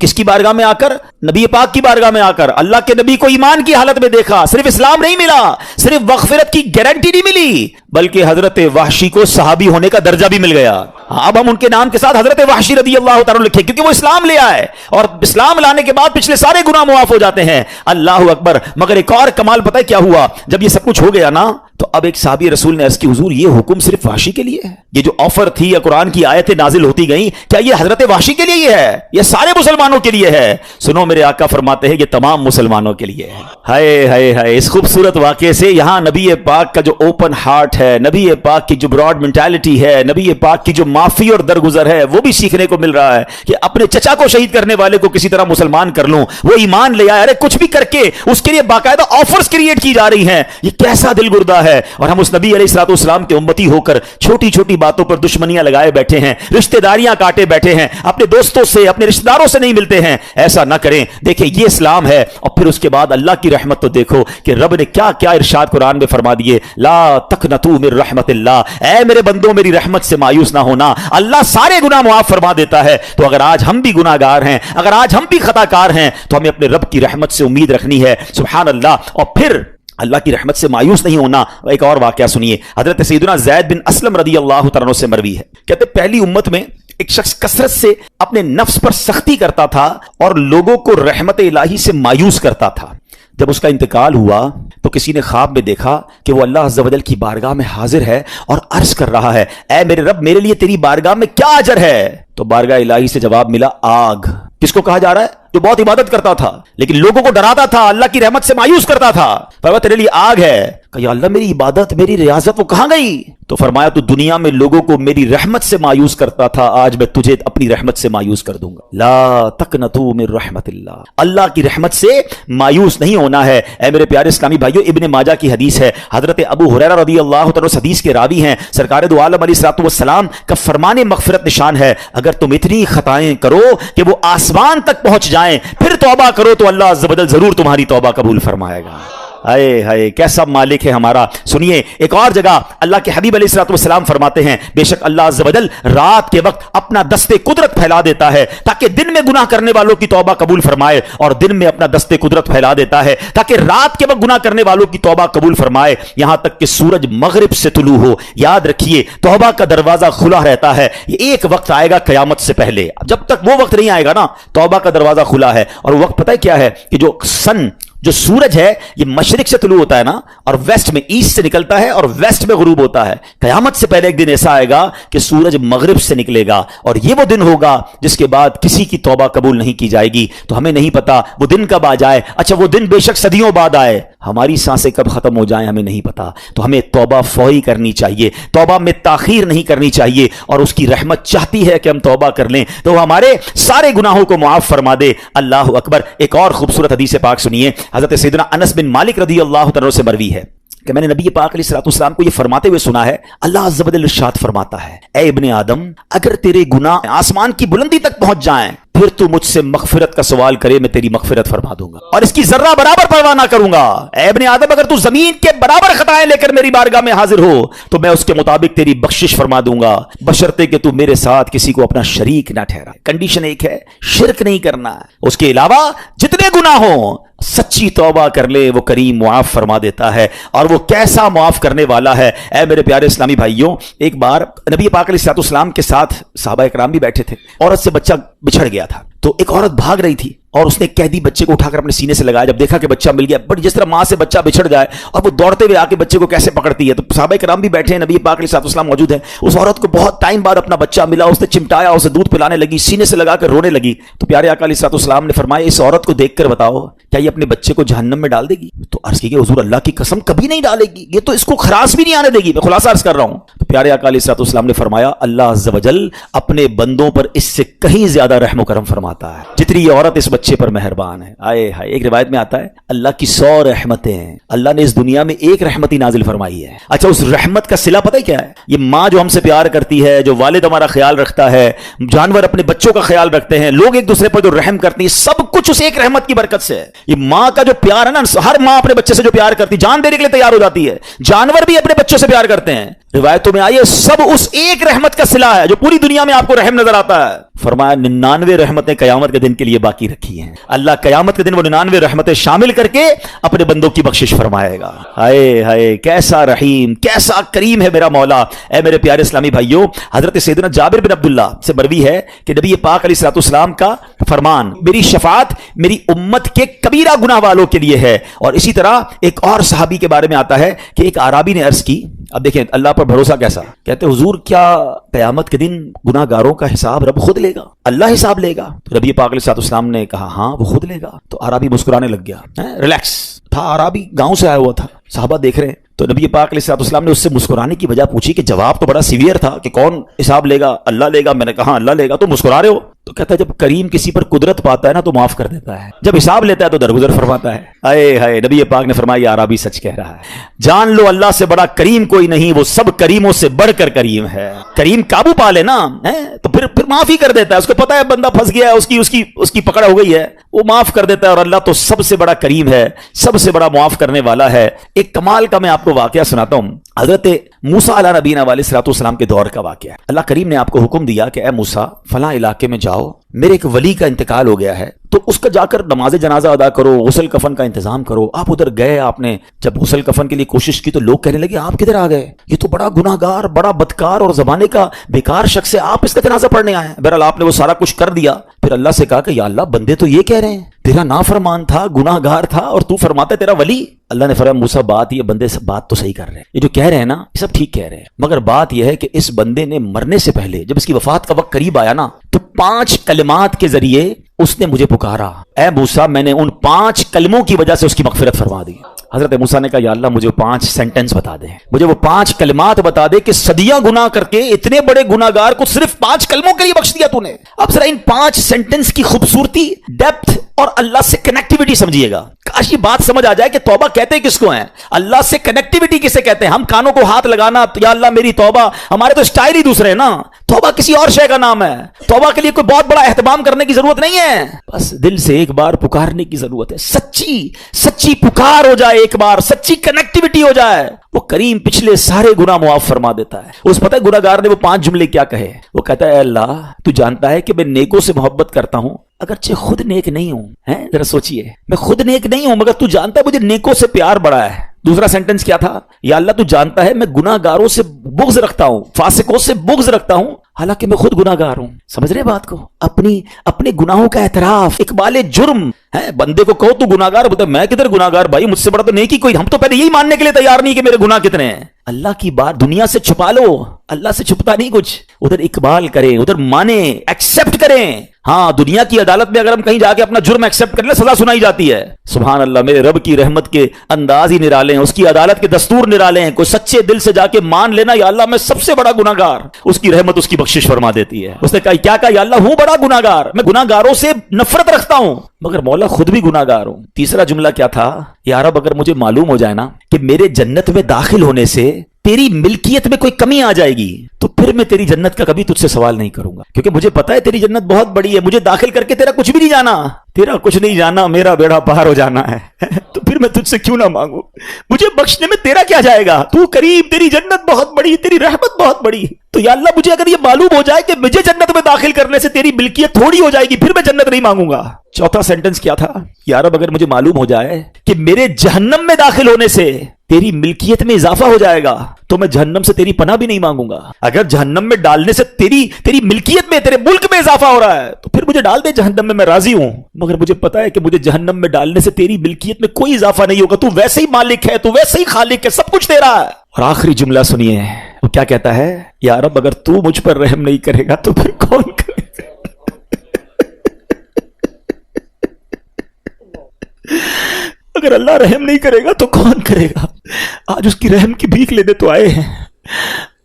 کس کی بارگاہ میں آ کر؟ نبی پاک کی بارگاہ میں آ کر. اللہ کے نبی کو ایمان کی حالت میں دیکھا. صرف اسلام نہیں ملا, صرف مغفرت کی گارنٹی نہیں ملی, بلکہ حضرت وحشی کو صحابی ہونے کا درجہ بھی مل گیا. اب ہم ان کے نام کے ساتھ حضرت وحشی رضی اللہ تعالیٰ لکھیں, کیونکہ وہ اسلام لے آئے, اور اسلام لانے کے بعد پچھلے سارے گناہ معاف ہو جاتے ہیں. اللہ اکبر. مگر ایک اور کمال پتہ ہے کیا ہوا؟ جب یہ سب کچھ ہو گیا نا تو اب ایک صحابی رسول نے عرض کی, حضور یہ حکم صرف وحشی کے لیے ہے؟ یہ جو آفر تھی یا قرآن کی آیتیں نازل ہوتی گئیں, کیا یہ حضرت وحشی کے لیے ہی ہے, یہ سارے مسلمانوں کے لیے ہے؟ سنو, میرے آقا فرماتے ہیں یہ تمام مسلمانوں کے لیے ہے. ہائے ہائے ہائے. اس خوبصورت واقعے سے یہاں نبی پاک کا جو اوپن ہارٹ ہے, نبی پاک کی جو براڈ مینٹالٹی ہے, نبی پاک کی جو معافی اور درگزر ہے, وہ بھی سیکھنے کو مل رہا ہے کہ اپنے چچا کو شہید کرنے والے کو کسی طرح مسلمان کر لوں, وہ ایمان لے آئے. ارے کچھ بھی کر کے اس کے لیے باقاعدہ آفرز کریٹ کی جا رہی ہیں. یہ کیسا دل گردہ ہے. اور ہم اس نبی علیہ الصلوۃ والسلام کے امتی ہو کر چھوٹی چھوٹی باتوں پر دشمنیاں لگائے بیٹھے ہیں, رشتہ داریاں کاٹے بیٹھے ہیں, اپنے دوستوں سے اپنے رشتہ داروں سے نہیں ملتے ہیں. ایسا نہ کریں. دیکھیں یہ اسلام ہے. اور پھر اس کے بعد اللہ کی رحمت تو دیکھو کہ رب نے کیا کیا ارشاد قرآن میں فرما دیے, لا تقنطوا من رحمت اللہ. اے میرے بندوں میری رحمت سے مایوس نہ ہونا, اللہ سارے گناہ معاف فرما دیتا ہے. تو اگر آج ہم بھی گناہ گار ہیں, اگر آج ہم بھی خطا کار ہیں, تو ہمیں اپنے رب کی رحمت سے امید رکھنی ہے. سبحان اللہ. اور پھر اللہ کی رحمت سے مایوس نہیں ہونا. ایک اور واقعہ سنیے, حضرت سیدنا زید بن اسلم رضی اللہ تعالیٰ عنہ سے مروی ہے. کہتے پہلی امت میں ایک شخص کثرت سے اپنے نفس پر سختی کرتا تھا اور لوگوں کو رحمت الہی سے مایوس کرتا تھا. جب اس کا انتقال ہوا تو کسی نے خواب میں دیکھا کہ وہ اللہ عز و جل کی بارگاہ میں حاضر ہے اور عرض کر رہا ہے, اے میرے رب میرے لیے تیری بارگاہ میں کیا اجر ہے؟ تو بارگاہ الہی سے جواب ملا, آگ. کس کو کہا جا رہا ہے؟ جو بہت عبادت کرتا تھا لیکن لوگوں کو ڈراتا تھا, اللہ کی رحمت سے مایوس کرتا تھا. فرمایا تیرے لیے آگ ہے. کہ یا اللہ میری عبادت میری ریاضت وہ کہاں گئی؟ تو فرمایا تو دنیا میں لوگوں کو میری رحمت سے مایوس کرتا تھا, آج میں تجھے اپنی رحمت سے مایوس کر دوں گا. لا تقنطوا من رحمت اللہ. اللہ کی رحمت سے مایوس نہیں ہونا ہے. اے میرے پیارے اسلامی بھائیو, ابن ماجہ کی حدیث ہے, حضرت ابو ہریرہ رضی اللہ تعالیٰ اس حدیث کے راوی ہیں. سرکار دو عالم علیہ الصلوۃ والسلام کا فرمان مغفرت نشان ہے, اگر تم اتنی خطائیں کرو کہ وہ آسمان تک پہنچ جائیں پھر توبہ کرو تو اللہ عز و جل ضرور تمہاری توبہ قبول فرمائے گا. ہائے ہائے کیسا مالک ہے ہمارا. سنیے ایک اور جگہ اللہ کے حبیب علیہ الصلوۃ والسلام فرماتے ہیں, بے شک اللہ عز و جل رات کے وقت اپنا دست قدرت پھیلا دیتا ہے تاکہ دن میں گناہ کرنے والوں کی توبہ قبول فرمائے, اور دن میں اپنا دست قدرت پھیلا دیتا ہے تاکہ رات کے وقت گناہ کرنے والوں کی توبہ قبول فرمائے, یہاں تک کہ سورج مغرب سے طلوع ہو. یاد رکھیے توبہ کا دروازہ کھلا رہتا ہے. یہ ایک وقت آئے گا قیامت سے پہلے, جب تک وہ وقت نہیں آئے گا نا توبہ کا دروازہ کھلا ہے. اور وہ وقت پتہ ہے کیا ہے کہ جو سورج ہے یہ مشرق سے طلوع ہوتا ہے نا, اور ویسٹ میں ایسٹ سے نکلتا ہے اور ویسٹ میں غروب ہوتا ہے. قیامت سے پہلے ایک دن ایسا آئے گا کہ سورج مغرب سے نکلے گا, اور یہ وہ دن ہوگا جس کے بعد کسی کی توبہ قبول نہیں کی جائے گی. تو ہمیں نہیں پتا وہ دن کب آ جائے. اچھا وہ دن بے شک صدیوں بعد آئے, ہماری سانسیں کب ختم ہو جائیں ہمیں نہیں پتا. تو ہمیں توبہ فوری کرنی چاہیے, توبہ میں تاخیر نہیں کرنی چاہیے, اور اس کی رحمت چاہتی ہے کہ ہم توبہ کر لیں تو وہ ہمارے سارے گناہوں کو معاف فرما دے. اللہ اکبر. ایک اور خوبصورت حدیث پاک سنیے, حضرت سیدنا انس بن مالک رضی اللہ تعالیٰ سے مروی ہے. کہ میں نے نبی پاک علیہ الصلوۃ والسلام کو یہ فرماتے ہوئے سنا ہے، اللہ عز و جل ارشاد فرماتا ہے، اے ابن آدم، اگر تیرے گناہ آسمان کی بلندی تک پہنچ جائیں پھر تو مجھ سے مغفرت کا سوال کرے، میں تیری مغفرت فرما دوں گا اور اس کی ذرہ برابر پرواہ نہ کروں گا۔ اے ابن آدم، اگر تو زمین کے برابر خطائیں لے کر میری بارگاہ میں حاضر ہو تو میں اس کے مطابق تیری بخشش فرما دوں گا، بشرطے کہ تو میرے ساتھ کسی کو اپنا شریک نہ ٹھہرا۔ کنڈیشن ایک ہے، شرک نہیں کرنا، اس کے علاوہ جتنے گناہ ہوں سچی توبہ کر لے، وہ کریم معاف فرما دیتا ہے، اور وہ کیسا معاف کرنے والا ہے۔ اے میرے پیارے اسلامی بھائیوں، ایک بار نبی پاک علیہ الصلوۃ والسلام کے ساتھ صحابہ اکرام بھی بیٹھے تھے، عورت سے بچہ بچھڑ گیا تھا، تو ایک عورت بھاگ رہی تھی اور اس نے ایک قیدی بچے کو اٹھا کر اپنے سینے سے لگایا، جب دیکھا کہ بچہ مل گیا، بٹ جس طرح ماں سے بچہ بچھڑ جائے اور وہ دوڑتے ہوئے آ کے بچے کو کیسے پکڑتی ہے، تو صحابہ کرام بھی بیٹھے ہیں، نبی پاک علیہ الصلوۃ والسلام موجود ہیں، اس عورت کو بہت ٹائم بعد اپنا بچہ ملا، اس نے چمٹایا، اسے دودھ پلانے لگی، سینے سے لگا کر رونے لگی، تو پیارے آقا علیہ الصلوۃ والسلام نے فرمایا، اس عورت کو دیکھ کر بتاؤ کیا یہ اپنے بچے کو جہنم میں ڈال دے گی؟ تو عرض کی کہ حضور اللہ کی قسم کبھی نہیں ڈالے گی، یہ تو اس کو خراس بھی نہیں آنے دے گی، میں خلاصہ عرض کر رہا ہوں۔ تو پیارے آقا علیہ الصلوۃ والسلام نے فرمایا، اللہ عز و جل اپنے بندوں پر اس سے کہیں زیادہ رحم و کرم فرماتا ہے جتنی یہ عورت اس بچے پر مہربان ہے۔ آئے ہائے، ایک روایت میں آتا ہے اللہ کی 100 رحمتیں ہیں، اللہ نے اس دنیا میں ایک رحمت ہی نازل فرمائی ہے۔ اچھا، اس رحمت کا صلہ پتہ کیا ہے؟ یہ ماں جو ہم سے پیار کرتی ہے، جو والد ہمارا خیال رکھتا ہے، جانور اپنے بچوں کا خیال رکھتے ہیں، لوگ ایک دوسرے پر جو رحم کرتے ہیں، سب کچھ اس ایک رحمت کی برکت سے ہے۔ یہ ماں کا جو پیار ہے نا، ہر ماں اپنے بچے سے جو پیار کرتی، جان دینے کے لیے تیار ہو جاتی ہے، جانور بھی اپنے بچوں سے پیار کرتے ہیں، روایتوں میں آئی ہے سب اس ایک رحمت کا صلہ ہے جو پوری دنیا میں آپ کو رحم نظر آتا ہے۔ فرمایا 99 رحمتیں قیامت کے دن کے لیے باقی رکھی ہیں، اللہ قیامت کے دن وہ 99 رحمتیں شامل کر کے اپنے بندوں کی بخشش فرمائے گا۔ ہائے ہائے، کیسا رحیم، کیسا کریم ہے میرا مولا۔ اے میرے پیارے اسلامی بھائیوں، حضرت سیدنا جابر بن عبداللہ سے مروی ہے کہ نبی پاک علیہ الصلوۃ والسلام کا فرمان، میری شفاعت میری امت کے کبیرہ گناہ والوں کے لیے ہے۔ اور اسی طرح ایک اور صحابی کے بارے میں آتا ہے کہ ایک اعرابی نے عرض کی، اب دیکھیں اللہ پر بھروسہ کیسا، کہتے حضور کیا قیامت کے دن گناہ گاروں کا حساب رب خود لے گا، اللہ حساب لے گا؟ تو نبی پاک علیہ الصلوۃ والسلام نے کہا ہاں وہ خود لے گا۔ تو عربی مسکرانے لگ گیا، ریلیکس تھا، عربی گاؤں سے آیا ہوا تھا، صحابہ دیکھ رہے ہیں، تو نبی پاک علیہ الصلوۃ والسلام نے اس سے مسکرانے کی وجہ پوچھی کہ جواب تو بڑا سیویئر تھا کہ کون حساب لے گا، اللہ لے گا۔ میں نے کہا اللہ لے گا، تو مسکرا رہے ہو؟ تو کہتا ہے جب کریم کسی پر قدرت پاتا ہے نا تو معاف کر دیتا ہے، جب حساب لیتا ہے تو درگزر فرماتا ہے۔ اے ہائے، نبی پاک نے فرمایا یہ عربی سچ کہہ رہا ہے، جان لو اللہ سے بڑا کریم کوئی نہیں، وہ سب کریموں سے بڑھ کر کریم ہے۔ کریم قابو پا لے نا تو پھر معاف ہی کر دیتا ہے، اس کو پتا ہے بندہ پھنس گیا ہے، اس کی پکڑ ہو گئی ہے، وہ معاف کر دیتا ہے، اور اللہ تو سب سے بڑا کریم ہے، سب سے بڑا معاف کرنے والا ہے۔ ایک کمال کا میں آپ کو واقعہ سناتا ہوں، حضرت موسیٰ علیہ نبینا علیہ الصلوۃ والسلام کے دور کا واقعہ ہے۔ اللہ کریم نے آپ کو حکم دیا کہ اے موسیٰ فلاں علاقے میں جاؤ، میرے ایک ولی کا انتقال ہو گیا ہے، تو اس کا جا کر نماز جنازہ ادا کرو، غسل کفن کا انتظام کرو۔ آپ ادھر گئے، آپ نے جب غسل کفن کے لیے کوشش کی تو لوگ کہنے لگے آپ کدھر آ گئے، یہ تو بڑا گناہ گار، بڑا بدکار اور زمانے کا بیکار شخص ہے، آپ اس کا جنازہ پڑھنے آئے ہیں۔ بہرحال آپ نے وہ سارا کچھ کر دیا، پھر اللہ سے کہا کہ یا اللہ بندے تو یہ کہہ رہے ہیں تیرا نافرمان تھا، گناہ گار تھا، اور تو فرماتا ہے تیرا ولی۔ اللہ نے فرمایا موسیٰ بات یہ بندے سے بات تو صحیح کر رہے ہیں، یہ جو کہہ رہے ہیں نا یہ سب ٹھیک کہہ رہے ہیں، مگر بات یہ ہے کہ اس بندے نے مرنے سے پہلے جب اس کی وفات کا وقت قریب آیا نا تو 5 کلمات کے ذریعے اس نے مجھے پکارا، اے موسیٰ میں نے ان 5 کلموں کی وجہ سے اس کی مغفرت فرما دی۔ حضرت موسیٰ نے کہا یا اللہ مجھے 5 سینٹنس بتا دے، مجھے وہ 5 کلمات بتا دے کہ صدیاں گناہ کر کے اتنے بڑے گناہ گار کو صرف 5 کلموں کے لیے بخش دیا تو نے۔ اب ذرا ان 5 سینٹنس کی خوبصورتی، ڈیپتھ اور اللہ سے کنیکٹیوٹی سمجھیے گا۔ کاش یہ بات سمجھ آ جائے کہ توبہ کہتے کس کو ہیں، اللہ سے کنیکٹیوٹی کسے کہتے ہیں۔ ہم کانوں کو ہاتھ لگانا یا اللہ میری توبہ، ہمارے تو اسٹائل ہی دوسرے ہیں نا، توبہ کسی اور شے کا نام ہے، توبہ کے لیے کوئی بہت بڑا اہتمام کرنے کی ضرورت نہیں ہے، بس دل سے ایک بار پکارنے کی ضرورت ہے، سچی پکار ہو جائے، ایک بار سچی کنیکٹیوٹی ہو جائے، وہ کریم پچھلے سارے گناہ معاف فرما دیتا ہے۔ اس پتہ ہے گناہ گار نے وہ 5 جملے کیا کہے، وہ کہتا ہے اے اللہ تو جانتا ہے کہ میں نیکوں سے محبت کرتا ہوں اگرچہ خود نیک نہیں ہوں، ذرا سوچئے میں خود نیک نہیں ہوں مگر تو جانتا ہے مجھے نیکوں سے پیار بڑا ہے۔ دوسرا سینٹنس کیا تھا، یا اللہ تو جانتا ہے میں گناہ گاروں سے بغض رکھتا ہوں، فاسقوں سے بغض رکھتا ہوں حالانکہ میں خود گناہ گار ہوں۔ سمجھ رہے بات کو، اپنے گناہوں کا اعتراف، اقبال جرم ہے۔ بندے کو کہو تو گناہ گار، بولتا میں کدھر گناہ گار بھائی، مجھ سے بڑا تو نیکی کوئی، ہم تو پہلے یہی ماننے کے لیے تیار نہیں کہ میرے گناہ کتنے ہیں۔ اللہ کی بات دنیا سے چھپا لو، اللہ سے چھپتا نہیں کچھ، ادھر اقبال کریں, ادھر مانیں, ایکسپٹ کریں. ہاں دنیا کی عدالت میں اگر ہم کہیں جا کے اپنا جرم ایکسپٹ کر لیں سزا سنائی جاتی ہے. سبحان اللہ, میرے رب کی رحمت کے انداز ہی نرالے ہیں, اس کی عدالت کے دستور نرالے ہیں. کوئی سچے دل سے جا کے مان لینا یا اللہ میں سب سے بڑا گناہگار, اس کی رحمت اس کی بخشش فرما دیتی ہے. اس نے کہا کیا کہا, یا اللہ ہوں بڑا گناہگار, میں گناہگاروں سے نفرت رکھتا ہوں مگر مولا خود بھی گناہگار ہوں. تیسرا جملہ کیا تھا, یا رب اگر مجھے معلوم ہو جائے نا کہ میرے جنت میں داخل ہونے سے تیری ملکیت میں کوئی کمی آ جائے گی تو پھر میں تیری جنت کا کبھی تجھ سے سوال نہیں کروں گا, کیونکہ مجھے پتا ہے تیری جنت بہت بڑی ہے. مجھے داخل کر کے تیرا کچھ بھی نہیں جانا, تیرا کچھ نہیں جانا, میرا بیڑا پار ہو جانا ہے. تو پھر میں تجھ سے کیوں نہ مانگوں, مجھے بخشنے میں تیرا کیا جائے گا, تو کریم, تیری جنت بہت بڑی, تیری رحمت بہت بڑی. تو یا اللہ مجھے اگر یہ معلوم ہو جائے کہ مجھے جنت میں داخل کرنے سے تیری ملکیت تھوڑی ہو جائے گی پھر میں جنت نہیں مانگوں گا. چوتھا سینٹنس کیا تھا, یا رب اگر مجھے معلوم ہو جائے کہ میرے جہنم میں داخل ہونے سے تیری ملکیت میں اضافہ ہو جائے گا تو میں جہنم سے تیری پناہ بھی نہیں مانگوں گا. اگر جہنم میں ڈالنے سے تیری ملکیت میں, تیرے ملک میں اضافہ ہو رہا ہے تو پھر مجھے ڈال دے جہنم میں راضی ہوں, مگر مجھے پتا ہے کہ مجھے جہنم میں ڈالنے سے تیری ملکیت میں کوئی اضافہ نہیں ہوگا. تو ویسے ہی مالک ہے, تو ویسے ہی خالق ہے, سب کچھ تیرا ہے. اور آخری جملہ سنیے, وہ کیا کہتا ہے, یا رب اگر تو مجھ پر رحم نہیں کرے گا تو پھر کون کرے گا. اگر اللہ رحم نہیں کرے گا تو کون کرے گا. آج اس کی رحم کی بھیک لینے تو آئے ہیں,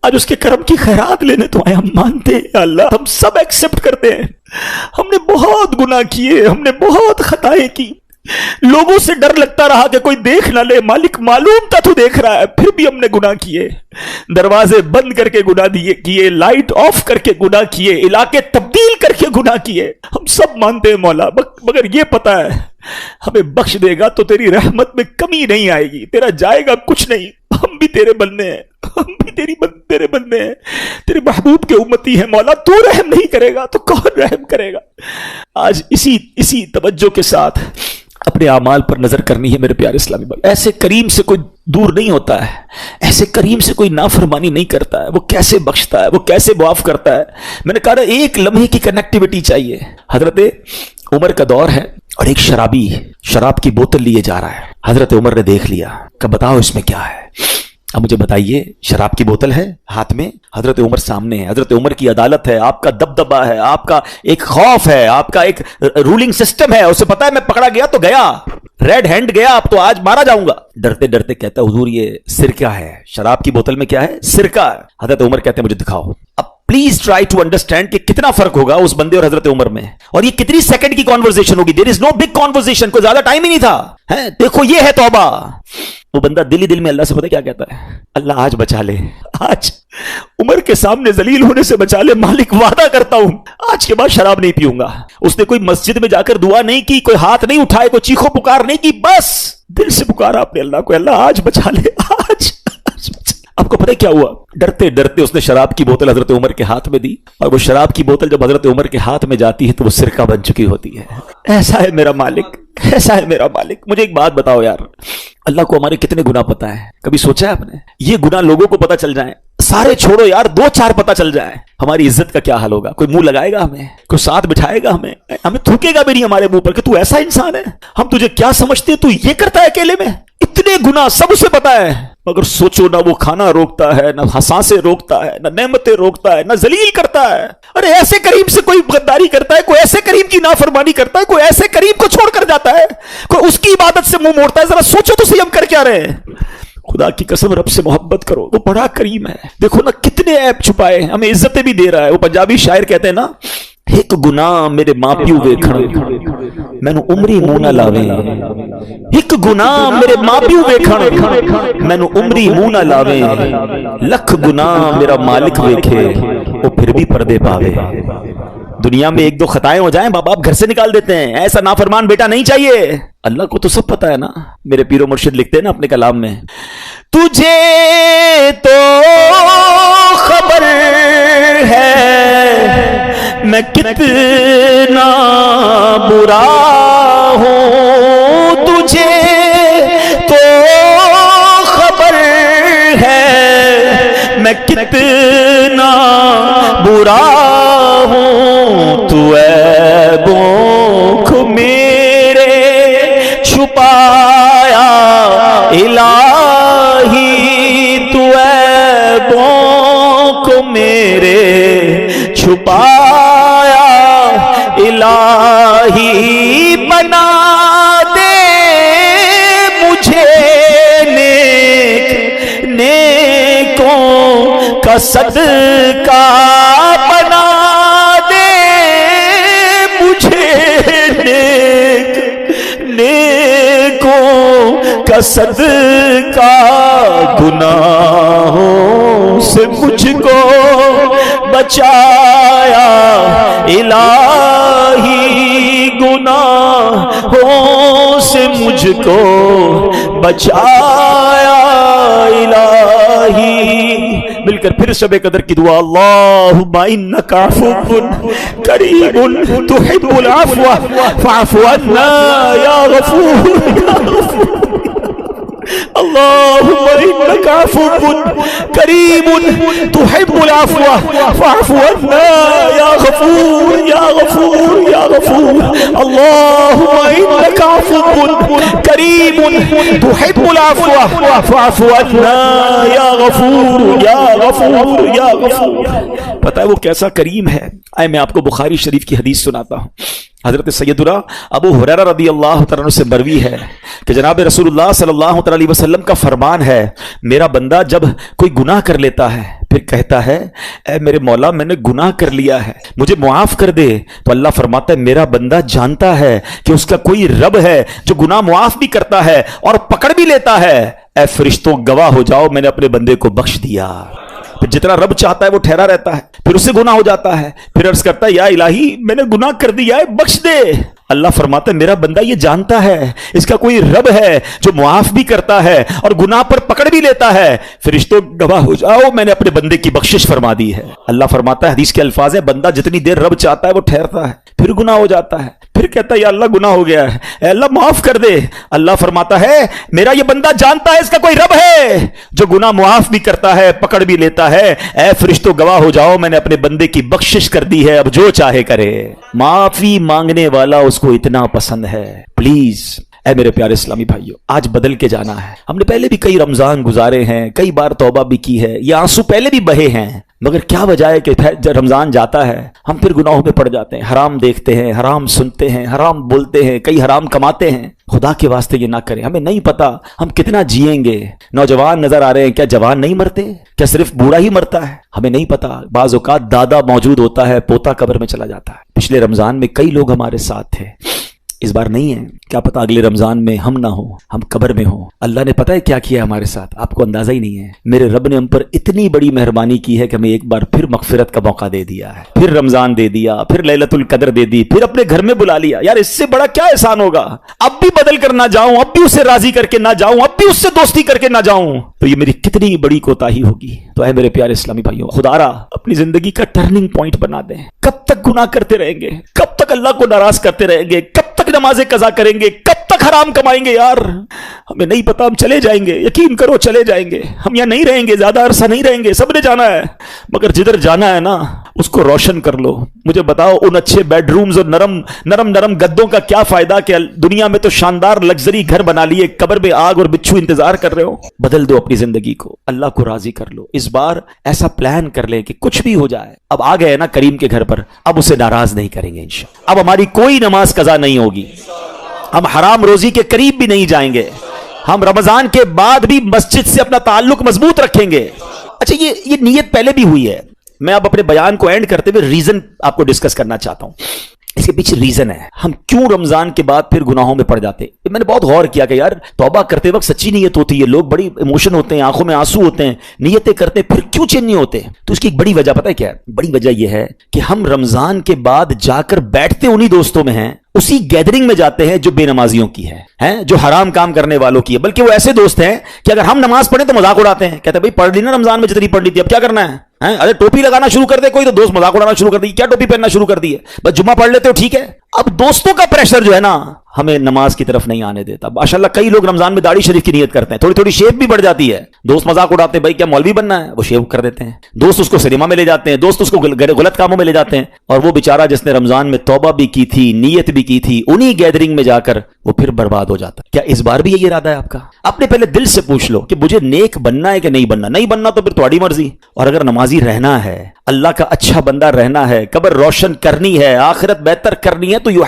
آج اس کے کرم کی خیرات لینے تو آئے. ہم مانتے ہیں یا اللہ, ہم سب ایکسپٹ کرتے ہیں, ہم نے بہت گناہ کیے, ہم نے بہت خطائیں کی, لوگوں سے ڈر لگتا رہا کہ کوئی دیکھ نہ لے, مالک معلوم تھا تو دیکھ رہا ہے, پھر بھی ہم نے گناہ کیے, دروازے بند کر کے گناہ کیے, لائٹ آف کر کے گناہ کیے, علاقے تبدیل کر کے گناہ کیے. ہم سب مانتے ہیں مولا, مگر یہ پتا ہے ہمیں بخش دے گا تو تیری رحمت میں کمی نہیں آئے گی, تیرا جائے گا کچھ نہیں. ہم بھی تیرے بندے ہیں, ہم بھی تیرے بندے ہیں, تیرے محبوب کے امتی ہیں مولا. تو رحم نہیں کرے گا تو کون رحم کرے گا. آج اسی توجہ کے ساتھ اپنے اعمال پر نظر کرنی ہے میرے پیارے اسلامی بھائی. ایسے کریم سے کوئی دور نہیں ہوتا ہے, ایسے کریم سے کوئی نافرمانی نہیں کرتا ہے. وہ کیسے بخشتا ہے, وہ کیسے معاف کرتا ہے. میں نے کہا ایک لمحے کی کنیکٹیوٹی چاہیے. حضرت عمر کا دور ہے اور ایک شرابی شراب کی بوتل لیے جا رہا ہے. حضرت عمر نے دیکھ لیا کہ بتاؤ اس میں کیا ہے. اب مجھے بتائیے, شراب کی بوتل ہے ہاتھ میں, حضرت عمر سامنے ہے, حضرت عمر کی عدالت ہے, آپ کا دبدبا ہے, آپ کا ایک خوف ہے, آپ کا ایک رولنگ سسٹم ہے. اسے پتا ہے میں پکڑا گیا تو گیا, ریڈ ہینڈ گیا, اب تو آج مارا جاؤں گا. ڈرتے ڈرتے کہتا ہے حضور یہ سرکہ ہے. شراب کی بوتل میں کیا ہے, سرکہ ہے. حضرت عمر کہتے ہیں مجھے دکھاؤ. اب پلیز ٹرائی ٹو انڈرسٹینڈ کہ کتنا فرق ہوگا اس بندے اور حضرت عمر میں, اور یہ کتنی سیکنڈ کی کانورسیشن ہوگی. دیر از نو بگ کانورسیشن, کوئی زیادہ ٹائم ہی نہیں تھا. دیکھو یہ ہے توبہ. وہ بندہ دل ہی دل میں اللہ سے پتہ کیا کہتا ہے, اللہ آج بچا لے, آج عمر کے سامنے ذلیل ہونے سے بچا لے. مالک وعدہ کرتا ہوں آج کے بعد شراب نہیں پیوں گا. اس نے کوئی مسجد میں جا کر دعا نہیں کی, کوئی ہاتھ نہیں اٹھائے, کوئی چیخو پکار نہیں کی, بس دل سے پکارا اپنے اللہ کو, اللہ آج بچا لے, آج بچا. آپ کو پتہ کیا ہوا, ڈرتے ڈرتے اس نے شراب کی بوتل حضرت عمر کے ہاتھ میں دی, اور وہ شراب کی بوتل جب حضرت عمر کے ہاتھ میں جاتی ہے تو وہ سرکہ بن چکی ہوتی ہے. ایسا ہے میرا مالک, ایسا ہے میرا مالک. مجھے ایک بات بتاؤ یار, اللہ کو ہمارے کتنے گناہ پتا ہے, کبھی سوچا ہے آپ نے؟ یہ گناہ لوگوں کو پتا چل جائیں, سارے چھوڑو یار, 2-4 پتا چل جائیں, ہماری عزت کا کیا حال ہوگا. کوئی منہ لگائے گا ہمیں, کوئی ساتھ بٹھائے گا ہمیں تھوکے گا بھی نہیں ہمارے منہ پر کہ تو ایسا انسان ہے, ہم تجھے کیا سمجھتے ہیں, تو یہ کرتا ہے اکیلے میں. اتنے گناہ سب اسے پتا ہے, مگر سوچو نہ وہ کھانا روکتا ہے, نہ ہنسانسیں روکتا ہے, نہ نعمتیں روکتا ہے, نہ ذلیل کرتا ہے. ارے ایسے کریم سے کوئی غداری کرتا ہے, کوئی ایسے کریم کی نافرمانی کرتا ہے, کوئی ایسے کریم کو چھوڑ کر جاتا ہے, کوئی اس کی عبادت سے منہ موڑتا ہے. ذرا سوچو تو صحیح ہم کر کیا رہے ہیں. خدا کی قسم رب سے محبت کرو, وہ بڑا کریم ہے. دیکھو نا کتنے عیب چھپائے, ہمیں عزتیں بھی دے رہا ہے. وہ پنجابی شاعر کہتے ہیں نا, ایک گناہ میرے ماں پیو ویکھن مینوں عمری منہ نہ لاویں, ایک گناہ میرے ماں پیو ویکھن مینوں عمری منہ نہ لاویں, لکھ گناہ میرا مالک ویکھے وہ پھر بھی پردے پاوے. دنیا میں 1-2 خطائیں ہو جائیں, باپ باپ گھر سے نکال دیتے ہیں. ایسا نافرمان بیٹا نہیں چاہیے. اللہ کو تو سب پتا ہے نا. میرے پیر و مرشد لکھتے ہیں نا اپنے کلام میں, تجھے تو خبر ہے میں کتنا برا ہوں, تجھے تو خبر ہے میں کتنا برا ہوں, تو عیبوں کو میرے چھپایا الہی, تو عیبوں کو میرے کا صدقہ بنا دے مجھے، نیکوں کا صدقہ گناہوں سے مجھ کو بچایا الہی، گناہوں سے مجھ کو بچایا الہی۔ مل کر پھر شب قدر کی دعا، اللہم انک عفو کریم تحب العفو فاعف عنا یا غفور یا غفور۔ اللہم انک عفو کریم تحب العفو فاعف عنا یا غفور یا غفور یا غفور۔ اللہم انک عفو کریم تحب العفو فاعف عنا یا غفور یا غفور یا غفور۔ پتہ ہے وہ کیسا کریم ہے؟ آئے میں آپ کو بخاری شریف کی حدیث سناتا ہوں۔ حضرت سیدنا ابو ہریرہ رضی اللہ تعالیٰ عنہ سے مروی ہے کہ جناب رسول اللہ صلی اللہ علیہ وسلم کا فرمان ہے، میرا بندہ جب کوئی گناہ کر لیتا ہے پھر کہتا ہے اے میرے مولا میں نے گناہ کر لیا ہے مجھے معاف کر دے، تو اللہ فرماتا ہے میرا بندہ جانتا ہے کہ اس کا کوئی رب ہے جو گناہ معاف بھی کرتا ہے اور پکڑ بھی لیتا ہے، اے فرشتوں گواہ ہو جاؤ میں نے اپنے بندے کو بخش دیا۔ پھر جتنا رب چاہتا ہے وہ ٹھہرا رہتا ہے، پھر اس سے گناہ ہو جاتا ہے، پھر عرض کرتا ہے یا الہی میں نے گناہ کر دیا ہے بخش دے۔ اللہ فرماتا ہے میرا بندہ یہ جانتا ہے اس کا کوئی رب ہے جو معاف بھی کرتا ہے اور گناہ پر پکڑ بھی لیتا ہے، فرشتوں گواہ ہو جاؤ میں نے اپنے بندے کی بخشش فرما دی ہے۔ اللہ فرماتا ہے حدیث کے الفاظ ہیں بندہ جتنی دیر رب چاہتا ہے وہ ٹھہرتا ہے، پھر گناہ ہو جاتا ہے، پھر کہتا ہے یا اللہ گناہ ہو گیا ہے اے اللہ معاف کر دے۔ اللہ فرماتا ہے میرا یہ بندہ جانتا ہے اس کا کوئی رب ہے جو گناہ معاف بھی کرتا ہے پکڑ بھی لیتا ہے، اے فرشتوں گواہ ہو جاؤ میں نے اپنے بندے کی بخشش کر دی ہے، اب جو چاہے کرے۔ معافی مانگنے والا اس کو اتنا پسند ہے۔ پلیز اے میرے پیارے اسلامی بھائیوں آج بدل کے جانا ہے۔ ہم نے پہلے بھی کئی رمضان گزارے ہیں، کئی بار توبہ بھی کی ہے، یہ آنسو پہلے بھی بہے ہیں، مگر کیا وجہ ہے کہ جب رمضان جاتا ہے ہم پھر گناہوں میں پڑ جاتے ہیں، حرام دیکھتے ہیں، حرام سنتے ہیں، حرام بولتے ہیں، کئی حرام کماتے ہیں۔ خدا کے واسطے یہ نہ کریں، ہمیں نہیں پتا ہم کتنا جئیں گے۔ نوجوان نظر آ رہے ہیں، کیا جوان نہیں مرتے؟ کیا صرف بوڑھا ہی مرتا ہے؟ ہمیں نہیں پتا، بعض اوقات دادا موجود ہوتا ہے پوتا قبر میں چلا جاتا ہے۔ پچھلے رمضان میں کئی لوگ ہمارے ساتھ تھے، اس بار نہیں ہے، کیا پتا اگلے رمضان میں ہم نہ ہوں، ہم قبر میں ہوں۔ اللہ نے پتہ ہے کیا کیا ہمارے ساتھ، آپ کو اندازہ ہی نہیں ہے۔ میرے رب نے ہم پر اتنی بڑی مہربانی کی ہے کہ ہمیں ایک بار پھر مغفرت کا موقع دے دیا ہے، پھر رمضان دے دیا، پھر لیلۃ القدر دے دی، پھر اپنے گھر میں بلا لیا۔ یار اس سے بڑا کیا احسان ہوگا؟ اب بھی بدل کر نہ جاؤں، اب بھی اسے راضی کر کے نہ جاؤں، اب بھی اس سے دوستی کر کے نہ جاؤں تو یہ میری کتنی بڑی کوتاہی ہوگی۔ تو اے میرے پیارے اسلامی بھائیوں خدا را اپنی زندگی کا ٹرننگ پوائنٹ بنا دیں۔ کب تک گناہ کرتے رہیں گے؟ کب تک اللہ کو ناراض کرتے رہیں گے؟ کب تک نمازیں قضا کریں گے؟ کب تک حرام کمائیں گے؟ یار ہمیں نہیں پتا، ہم چلے جائیں گے، یقین کرو چلے جائیں گے، ہم یہاں نہیں رہیں گے، زیادہ عرصہ نہیں رہیں گے، سب نے جانا ہے، مگر جدھر جانا ہے نا اس کو روشن کر لو۔ مجھے بتاؤ ان اچھے بیڈ رومز اور نرم گدوں کا کیا فائدہ کہ دنیا میں تو شاندار لگژری گھر بنا لیے، قبر میں آگ اور بچھو انتظار کر رہے ہو۔ بدل دو اپنی زندگی کو، اللہ کو راضی کر لو۔ اس بار ایسا پلان کر لیں کہ کچھ بھی ہو جائے اب آ گئے نا کریم کے گھر پر، اب اسے ناراض نہیں کریں گے انشاءاللہ۔ اب ہماری کوئی نماز قضا نہیں ہوگی، ہم حرام روزی کے قریب بھی نہیں جائیں گے، ہم رمضان کے بعد بھی مسجد سے اپنا تعلق مضبوط رکھیں گے۔ اچھا یہ نیت پہلے بھی ہوئی ہے، میں اب اپنے بیان کو اینڈ کرتے ہوئے ریزن آپ کو ڈسکس کرنا چاہتا ہوں۔ اس کے پیچھے ریزن ہے ہم کیوں رمضان کے بعد پھر گناہوں میں پڑ جاتے ہیں۔ میں نے بہت غور کیا کہ یار توبہ کرتے وقت سچی نیت ہوتی ہے، لوگ بڑی ایموشن ہوتے ہیں، آنکھوں میں آنسو ہوتے ہیں، نیتیں کرتے ہیں، پھر کیوں چین نہیں ہوتے؟ تو اس کی ایک بڑی وجہ پتہ ہے کیا ہے؟ بڑی وجہ یہ ہے کہ ہم رمضان کے بعد جا کر بیٹھتے انہی دوستوں میں ہیں، اسی گیدرنگ میں جاتے ہیں جو بے نمازیوں کی ہے، جو حرام کام کرنے والوں کی ہے، بلکہ وہ ایسے دوست ہیں کہ اگر ہم نماز پڑھیں تو مذاق اڑاتے ہیں، کہتے ہیں بھائی پڑھ لی نا رمضان میں جتنی پڑھ لی تھی، اب کیا کرنا ہے؟ ارے ٹوپی لگانا شروع کر دے کوئی تو دوست مذاق اڑانا شروع کر دی، کیا ٹوپی پہننا شروع کر دی ہے، بس جمعہ پڑھ لیتے ہو ٹھیک ہے۔ اب دوستوں کا پریشر جو ہے نا ہمیں نماز کی طرف نہیں آنے دیتا۔ ماشاءاللہ کئی لوگ رمضان میں داڑھی شریف کی نیت کرتے ہیں، تھوڑی شیپ بھی بڑھ جاتی ہے، دوست مذاق اڑاتے ہیں بھائی کیا مولوی بننا ہے، وہ شیو کر دیتے ہیں، دوست اس کو سنیما میں لے جاتے ہیں، دوست اس کو غلط کاموں میں لے جاتے ہیں، اور وہ بیچارہ جس نے رمضان میں توبہ بھی کی تھی، نیت بھی کی تھی، انہی گیدرنگ میں جا کر وہ پھر برباد ہو جاتا ہے۔ کیا اس بار بھی یہی ارادہ ہے آپ کا؟ اپنے پہلے دل سے پوچھ لو کہ مجھے نیک بننا ہے کہ نہیں بننا، نہیں بننا تو پھر تمہاری مرضی، اور اگر نمازی رہنا ہے اللہ کا اچھا بندہ رہنا ہے, قبر روشن کرنی ہے, آخرت بہتر کرنی ہے, تو you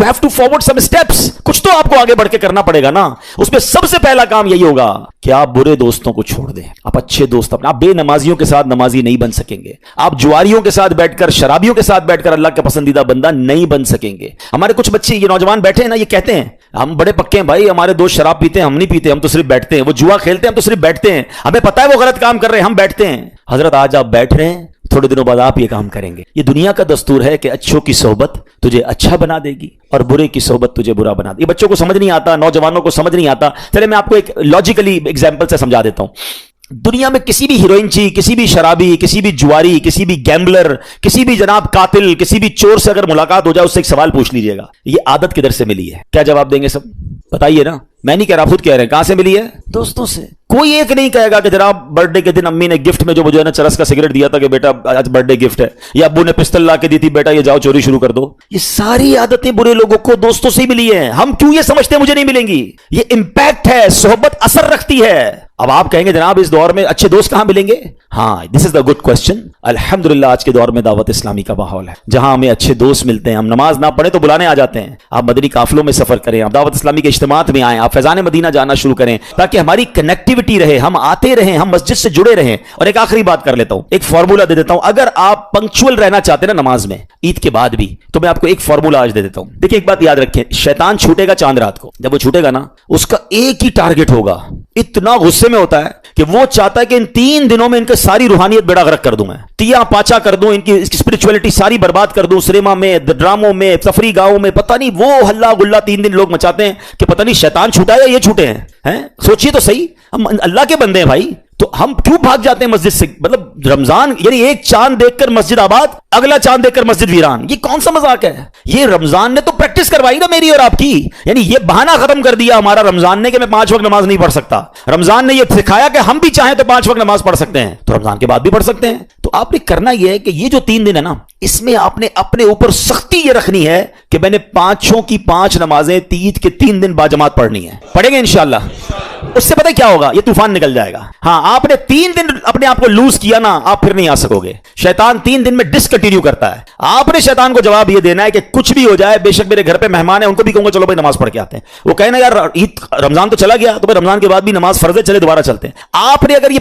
have to forward some steps. کچھ تو آپ کو آگے بڑھ کے کرنا پڑے گا نا. اس میں سب سے پہلا کام یہی ہوگا کہ آپ برے دوستوں کو چھوڑ دیں, آپ اچھے دوست اپنے. آپ بے نمازیوں کے ساتھ نمازی نہیں بن سکیں گے, آپ جواریوں کے ساتھ بیٹھ کر, شرابیوں کے ساتھ بیٹھ کر اللہ کا پسندیدہ بندہ نہیں بن سکیں گے. ہمارے کچھ بچے, یہ نوجوان بیٹھے ہیں نا, یہ کہتے ہیں ہم بڑے پکے ہیں بھائی, ہمارے دوست شراب پیتے ہیں, ہم نہیں پیتے, ہم تو صرف بیٹھتے ہیں. وہ جوا کھیلتے ہیں, ہم تو صرف بیٹھتے ہیں. ہمیں پتہ ہے وہ غلط کام کر رہے ہیں, ہم بیٹھتے ہیں. حضرت آج آپ بیٹھ رہے ہیں, تھوڑے دنوں بعد آپ یہ کام کریں گے. یہ دنیا کا دستور ہے کہ اچھوں کی صحبت تجھے اچھا بنا دے گی اور برے کی صحبت تجھے برا بنا دے گی. یہ بچوں کو سمجھ نہیں آتا, نوجوانوں کو سمجھ نہیں آتا. چلے میں آپ کو ایک لاجیکلی ایگزامپل سے سمجھا دیتا ہوں. دنیا میں کسی بھی ہیروئن چی, کسی بھی شرابی, کسی بھی جواری, کسی بھی گیمبلر, کسی بھی جناب قاتل, کسی بھی چور سے اگر ملاقات ہو جائے, اس سے ایک سوال پوچھ لیجئے گا, یہ عادت کدھر سے ملی ہے؟ کیا جواب دیں گے سب؟ بتائیے نا. میں نہیں کہہ رہا, خود کہہ رہے ہیں. کہاں سے ملی ہے؟ دوستوں سے. کوئی ایک نہیں کہے گا کہ جناب برتھ ڈے کے دن امی نے گفٹ میں جو مجھے نا چرس کا سگریٹ دیا تھا کہ بیٹا آج برتھ ڈے گفٹ ہے, یا ابو نے پستل لا کے دی تھی بیٹا یہ جاؤ چوری شروع کر دو. یہ ساری عادتیں برے لوگوں کو دوستوں سے ہی ملی ہیں. ہم کیوں یہ سمجھتے ہیں مجھے نہیں ملیں گی؟ یہ امپیکٹ ہے, صحبت اثر رکھتی ہے. اب آپ کہیں گے جناب اس دور میں اچھے دوست کہاں ملیں گے؟ ہاں, دس از دا گڈ کوسچن. الحمدللہ آج کے دور میں دعوت اسلامی کا ماحول ہے جہاں ہمیں اچھے دوست ملتے ہیں. ہم نماز نہ پڑھیں تو بلانے آ جاتے ہیں. آپ مدنی قافلوں میں سفر کریں, آپ دعوت اسلامی کے اجتماعات میں آئیں, آپ فیضان مدینہ جانا شروع کریں تاکہ ہماری کنیکٹیوٹی رہے, ہم آتے رہیں, ہم مسجد سے جڑے رہیں. اور ایک آخری بات کر لیتا ہوں, ایک فارمولا دے دیتا ہوں. اگر آپ پنکچوئل رہنا چاہتے ہیں نا نماز میں عید کے بعد بھی, تو میں آپ کو ایک فارمولا آج دے دیتا ہوں. دیکھیں ایک بات یاد رکھیں, شیطان چھوٹے گا چاند رات کو. جب وہ چھوٹے گا نا, اس کا ایک ہی ٹارگٹ ہوگا, اتنا غصے میں ہوتا ہے کہ وہ چاہتا ہے کہ ان 3 دنوں میں ان کی ساری روحانیت بیڑا غرق کر دوں, میں تیا پاچا کر دوں, ان کی اسپرچولیٹی ساری برباد کر دوں. سینما میں, ڈراموں میں, تفریح گاہوں میں, پتہ نہیں وہ ہلا گلا 3 دن لوگ مچاتے ہیں کہ پتہ نہیں شیطان چھوٹا ہے یا یہ چھوٹے ہیں. سوچیے تو صحیح, ہم اللہ کے بندے ہیں بھائی, تو ہم کیوں بھاگ جاتے ہیں مسجد سے؟ مطلب رمضان یعنی ایک چاند دیکھ کر مسجد آباد, اگلا چاند دیکھ کر مسجد ویران. یہ کون سا مذاق ہے؟ یہ رمضان نے تو پریکٹس کروائی نا میری اور آپ کی. یعنی یہ بہانہ ختم کر دیا ہمارا رمضان نے کہ میں 5 وقت نماز نہیں پڑھ سکتا. رمضان نے یہ سکھایا کہ ہم بھی چاہیں تو 5 وقت نماز پڑھ سکتے ہیں, تو رمضان کے بعد بھی پڑھ سکتے ہیں. تو آپ نے کرنا یہ ہے کہ یہ جو 3 دن ہے نا, اس میں آپ نے اپنے اوپر سختی یہ رکھنی ہے کہ میں نے 5 کی 5 نمازیں عید کے 3 دن باجماعت پڑھنی ہے. پڑھیں گے انشاءاللہ. اس سے پتہ کیا ہوگا, یہ طوفان نکل جائے گا. ہاں, آپ نے 3 دن اپنے آپ کو لوز کیا نا, آپ پھر نہیں آ سکو گے. شیطان 3 دن میں ڈسکنٹینیو کرتا ہے. آپ نے شیطان کو جواب یہ دینا ہے کہ کچھ بھی ہو جائے, بے شک میرے گھر پہ مہمان ہیں, ان کو بھی کہوں گا چلو بھائی نماز پڑھ کے آتے ہیں. وہ کہنا یار عید رمضان تو چلا گیا, تو بھائی رمضان کے بعد بھی نماز فرض ہے, چلے دوبارہ چلتے ہیں. آپ نے اگر یہ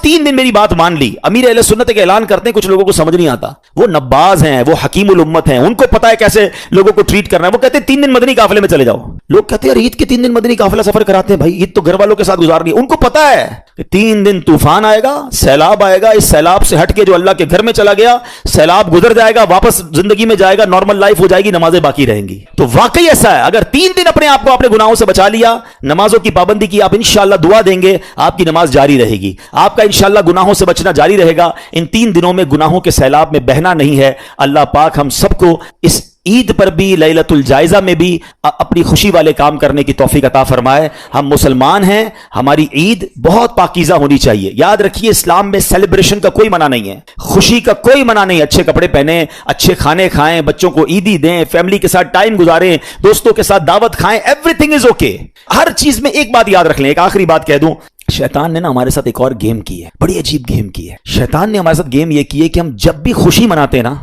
3 دن میری بات مان لی. امیر اہل سنت کا اعلان کرتے ہیں, کچھ لوگوں کو سمجھ نہیں آتا, وہ نباز ہیں, وہ حکیم الامت ہیں, ان کو پتا ہے کیسے لوگوں کو ٹریٹ کرنا ہے. وہ کہتے ہیں 3 دن مدنی قافلے میں چلے جاؤ. لوگ کہتے ہیں یار عید کے 3 دن مدنی قافلہ سفر کراتے ہیں, بھائی عید تو گھر والوں کے ساتھ گزارنی ہے. ان کو پتا ہے کہ 3 دن طوفان آئے گا, سیلاب آئے گا, اس سیلاب سے ہٹ کے جو اللہ کے گھر میں چلا گیا, سیلاب گزر جائے گا, واپس زندگی میں جائے گا, نارمل لائف ہو جائے گی, نمازیں باقی رہیں گی. تو واقعی ایسا ہے, اگر 3 دن اپنے آپ کو اپنے گناہوں سے بچا لیا, نمازوں کی پابندی کی, آپ انشاءاللہ دعا دیں گے, آپ کی نماز جاری رہے گی, آپ کا انشاءاللہ گناہوں سے بچنا جاری رہے گا. ان 3 دنوں میں گناہوں کے سیلاب میں بہنا نہیں ہے. اللہ پاک ہم سب کو اس عید پر بھی, لیلۃ الجائزہ میں بھی اپنی خوشی والے کام کرنے کی توفیق عطا فرمائے. ہم مسلمان ہیں, ہماری عید بہت پاکیزہ ہونی چاہیے. یاد رکھیے اسلام میں سیلیبریشن کا کوئی منع نہیں ہے, خوشی کا کوئی منع نہیں. اچھے کپڑے پہنیں, اچھے کھانے کھائیں, بچوں کو عیدی دیں, فیملی کے ساتھ ٹائم گزاریں, دوستوں کے ساتھ دعوت کھائیں, ایوری تھنگ از اوکے. ہر چیز میں ایک بات یاد رکھ لیں, ایک آخری بات کہہ دوں. شیطان نے نا ہمارے ساتھ ایک اور گیم کی ہے, بڑی عجیب گیم کی ہے. شیطان نے ہمارے ساتھ گیم یہ کی ہے کہ ہم جب بھی خوشی مناتے ہیں نا,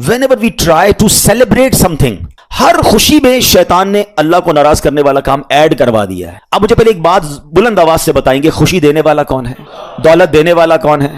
whenever we try to celebrate something, ہر خوشی میں شیطان نے اللہ کو ناراض کرنے والا کام ایڈ کروا دیا ہے. اب مجھے پہلے ایک بات بلند آواز سے بتائیں گے, خوشی دینے والا کون ہے؟ دولت دینے والا کون ہے؟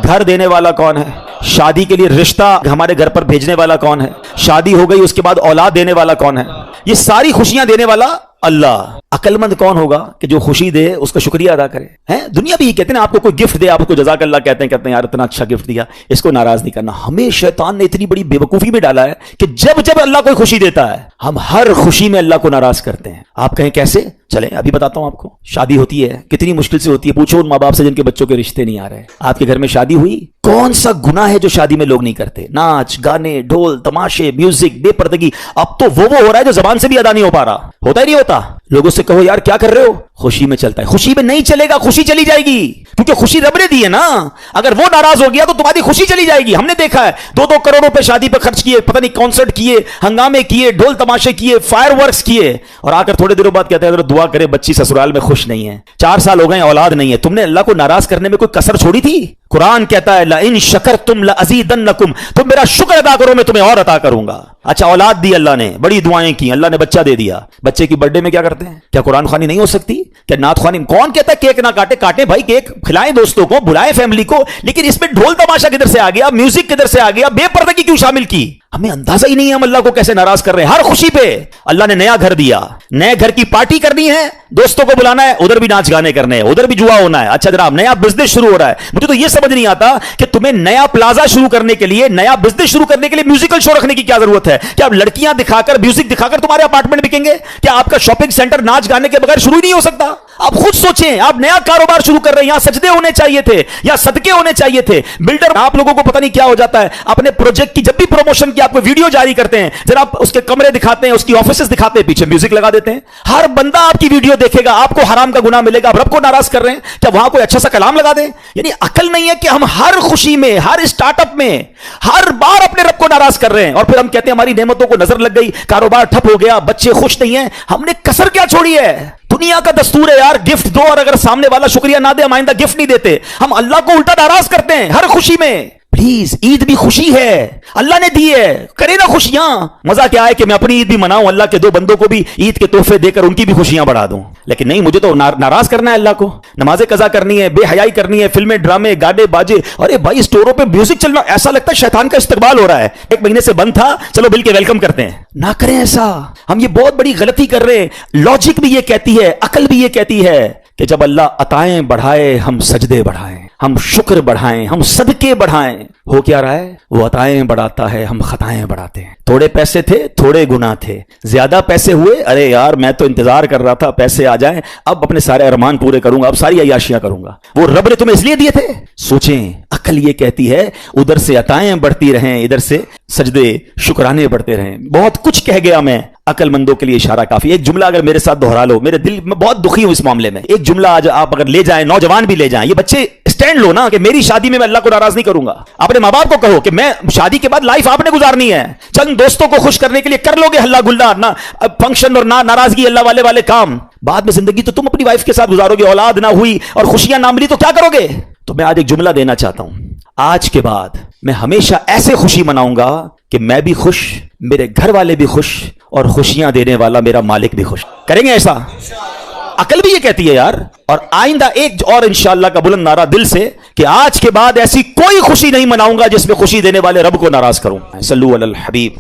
گھر دینے والا کون ہے؟ شادی کے لیے رشتہ ہمارے گھر پر بھیجنے والا کون ہے؟ شادی ہو گئی اس کے بعد اولاد دینے والا کون ہے؟ یہ ساری خوشیاں دینے والا اللہ. عقل مند کون ہوگا کہ جو خوشی دے اس کا شکریہ ادا کرے؟ دنیا بھی یہ کہتے ہیں نا, آپ کو کوئی گفٹ دے, آپ کو جزاک اللہ کہتے ہیں یار اتنا اچھا گفٹ دیا, اس کو ناراض نہیں کرنا. ہمیں شیطان نے اتنی بڑی بے وقوفی میں ڈالا ہے کہ جب جب اللہ کوئی خوشی دیتا ہے, ہم ہر خوشی میں اللہ کو ناراض کرتے ہیں. آپ کہیں کیسے؟ چلیں ابھی بتاتا ہوں آپ کو. شادی ہوتی ہے, کتنی مشکل سے ہوتی ہے. پوچھو ان ماں باپ سے جن کے بچوں کے رشتے نہیں آ رہے. آپ کے گھر میں شادی ہوئی, کون سا گناہ ہے جو شادی میں لوگ نہیں کرتے؟ ناچ گانے, ڈھول تماشے, میوزک, بے پردگی. اب تو وہ ہو رہا ہے جو زبان سے بھی ادا نہیں ہو پا رہا. ہوتا ہی نہیں ہوتا. لوگوں سے کہو یار کیا کر رہے ہو, خوشی میں چلتا ہے. خوشی میں نہیں چلے گا, خوشی چلی جائے گی, کیونکہ خوشی رب نے دی ہے نا. اگر وہ ناراض ہو گیا تو تمہاری خوشی چلی جائے گی. ہم نے دیکھا ہے 2-2 کروڑ روپے شادی پہ خرچ کیے, پتہ نہیں کانسرٹ کیے, ہنگامے کیے, ڈھول تماشے کیے, فائر ورکس کیے, اور آ کر تھوڑے دنوں بعد کہتے ہیں حضرت دعا کرے بچی سسرال میں خوش نہیں ہے, 4 سال ہو گئے اولاد نہیں ہے. تم نے اللہ کو ناراض کرنے میں کوئی کسر چھوڑی تھی؟ قرآن کہتا ہے لئن شکرتم لازیدنکم، تم میرا شکر ادا کرو میں تمہیں اور عطا کروں گا. اچھا اولاد دی اللہ نے، بڑی دعائیں کی، اللہ نے بچہ دے دیا. بچے کی برتھ ڈے میں کیا کرتے ہیں؟ کیا قرآن خوانی نہیں ہو سکتی؟ کیا نعت خوانی؟ کون کہتا ہے کیک نہ کاٹے؟ کاٹے بھائی کیک، کھلائیں دوستوں کو، بلائیں فیملی کو، لیکن اس میں ڈھول تماشا کدھر سے آ گیا؟ میوزک کدھر سے آ گیا؟ بے پردگی کیوں شامل کی؟ ہمیں اندازہ ہی نہیں ہے ہم اللہ کو کیسے ناراض کر رہے ہیں. ہر خوشی پہ اللہ نے نیا گھر دیا، نئے گھر کی پارٹی کرنی ہے، دوستوں کو بلانا ہے، ادھر بھی ناچ گانے کرنے ہیں، ادھر بھی جوا ہونا ہے. اچھا جناب نیا بزنس شروع ہو رہا ہے. مجھے تو یہ سمجھ نہیں آتا کہ تمہیں نیا پلازا شروع کرنے کے لیے، نیا بزنس شروع کرنے کے لیے میوزیکل شو رکھنے کی کیا ضرورت ہے؟ کیا آپ لڑکیاں دکھا کر، میوزک دکھا کر تمہارے اپارٹمنٹ بکیں گے؟ کیا آپ کا شاپنگ سینٹر ناچ گانے کے بغیر شروع ہی نہیں ہو سکتا؟ آپ خود سوچیں، آپ نیا کاروبار شروع کر رہے ہیں، یہاں سجدے ہونے چاہیے تھے یا صدقے ہونے چاہیے تھے. بلڈر آپ لوگوں کو پتہ نہیں کیا ہو جاتا ہے، اپنے پروجیکٹ کی جب بھی پروموشن کی آپ کو ویڈیو جاری کرتے ہیں، ذرا اس کے کمرے دکھاتے ہیں، اس کی آفیسز دکھاتے ہیں، پیچھے میوزک لگا دیتے ہیں. ہر بندہ آپ کی ویڈیو دیکھے گا، آپ کو حرام کا گناہ ملے گا. آپ رب کو ناراض کر رہے ہیں، کیا وہاں کوئی اچھا سا کلام لگا دیں؟ یعنی عقل نہیں ہے کہ ہم ہر خوشی میں، ہر اسٹارٹ اپ میں، ہر بار اپنے رب کو ناراض کر رہے ہیں، اور پھر ہم کہتے ہیں ہماری نعمتوں کو نظر لگ گئی، کاروبار ٹھپ ہو گیا، بچے خوش نہیں ہیں. ہم نے کسر کیا چھوڑی ہے؟ دنیا کا دستور ہے یار، گفٹ دو، اور اگر سامنے والا شکریہ نہ دے ہم آئندہ گفٹ نہیں دیتے. ہم اللہ کو الٹا ناراض کرتے ہیں ہر خوشی میں. پلیز عید بھی خوشی ہے، اللہ نے دی ہے، کرے نا خوشیاں. مزہ کیا ہے کہ میں اپنی عید بھی مناؤں، اللہ کے دو بندوں کو بھی عید کے تحفے دے کر ان کی بھی خوشیاں بڑھا دوں. لیکن نہیں، مجھے تو ناراض کرنا ہے اللہ کو. نمازیں قضا کرنی ہے، بے حیائی کرنی ہے، فلمیں، ڈرامے، گانے باجے. ارے بھائی اسٹوروں پہ میوزک چلنا، ایسا لگتا ہے شیطان کا استقبال ہو رہا ہے. 1 مہینے سے بند تھا، چلو بل کے ویلکم کرتے ہیں. نہ کریں ایسا، ہم یہ بہت بڑی غلطی کر رہے ہیں. لاجک بھی یہ کہتی ہے، عقل بھی یہ کہتی ہے کہ جب اللہ عطائیں بڑھائے ہم سجدے بڑھائیں، ہم شکر بڑھائیں، ہم صدقے بڑھائیں. ہو کیا رہا ہے؟ وہ عطائیں بڑھاتا ہے، ہم خطائیں بڑھاتے ہیں. تھوڑے پیسے تھے، تھوڑے گناہ تھے. زیادہ پیسے ہوئے، ارے یار میں تو انتظار کر رہا تھا پیسے آ جائیں، اب اپنے سارے ارمان پورے کروں گا، اب ساری عیاشیاں کروں گا. وہ رب نے تمہیں اس لیے دیے تھے. سوچیں، عقل یہ کہتی ہے ادھر سے عطائیں بڑھتی رہیں، ادھر سے سجدے شکرانے بڑھتے رہیں. بہت کچھ کہہ گیا میں، عقل مندوں کے لیے اشارہ کافی. ایک جملہ اگر میرے ساتھ دہرا لو، میرے دل میں بہت دکھی ہوں اس معاملے میں. ایک جملہ آج آپ اگر لے جائیں، نوجوان بھی لے جائیں، یہ بچے اسٹینڈ لو نا کہ میری شادی میں اللہ کو ناراض نہیں کروں گا. اپنے ماں باپ کو کہو کہ میں شادی کے بعد لائف آپ نے گزارنی ہے، چند دوستوں کو خوش کرنے کے لیے کر لو گے ہلا گلا، نہ فنکشن اور نہ ناراضگی، اللہ والے کام. بعد میں زندگی تو تم اپنی وائف کے ساتھ گزارو گے، اولاد نہ ہوئی اور خوشیاں نہ ملی تو کیا کرو گے؟ تو میں آج ایک جملہ دینا چاہتا ہوں، آج کے بعد میں ہمیشہ ایسے خوشی مناؤں گا کہ میں بھی خوش، میرے گھر والے بھی خوش، اور خوشیاں دینے والا میرا مالک بھی خوش. کریں گے ایسا؟ عقل بھی یہ کہتی ہے یار. اور آئندہ ایک اور انشاءاللہ کا بلند نعرہ دل سے کہ آج کے بعد ایسی کوئی خوشی نہیں مناؤں گا جس میں خوشی دینے والے رب کو ناراض کروں. صلو علی الحبیب.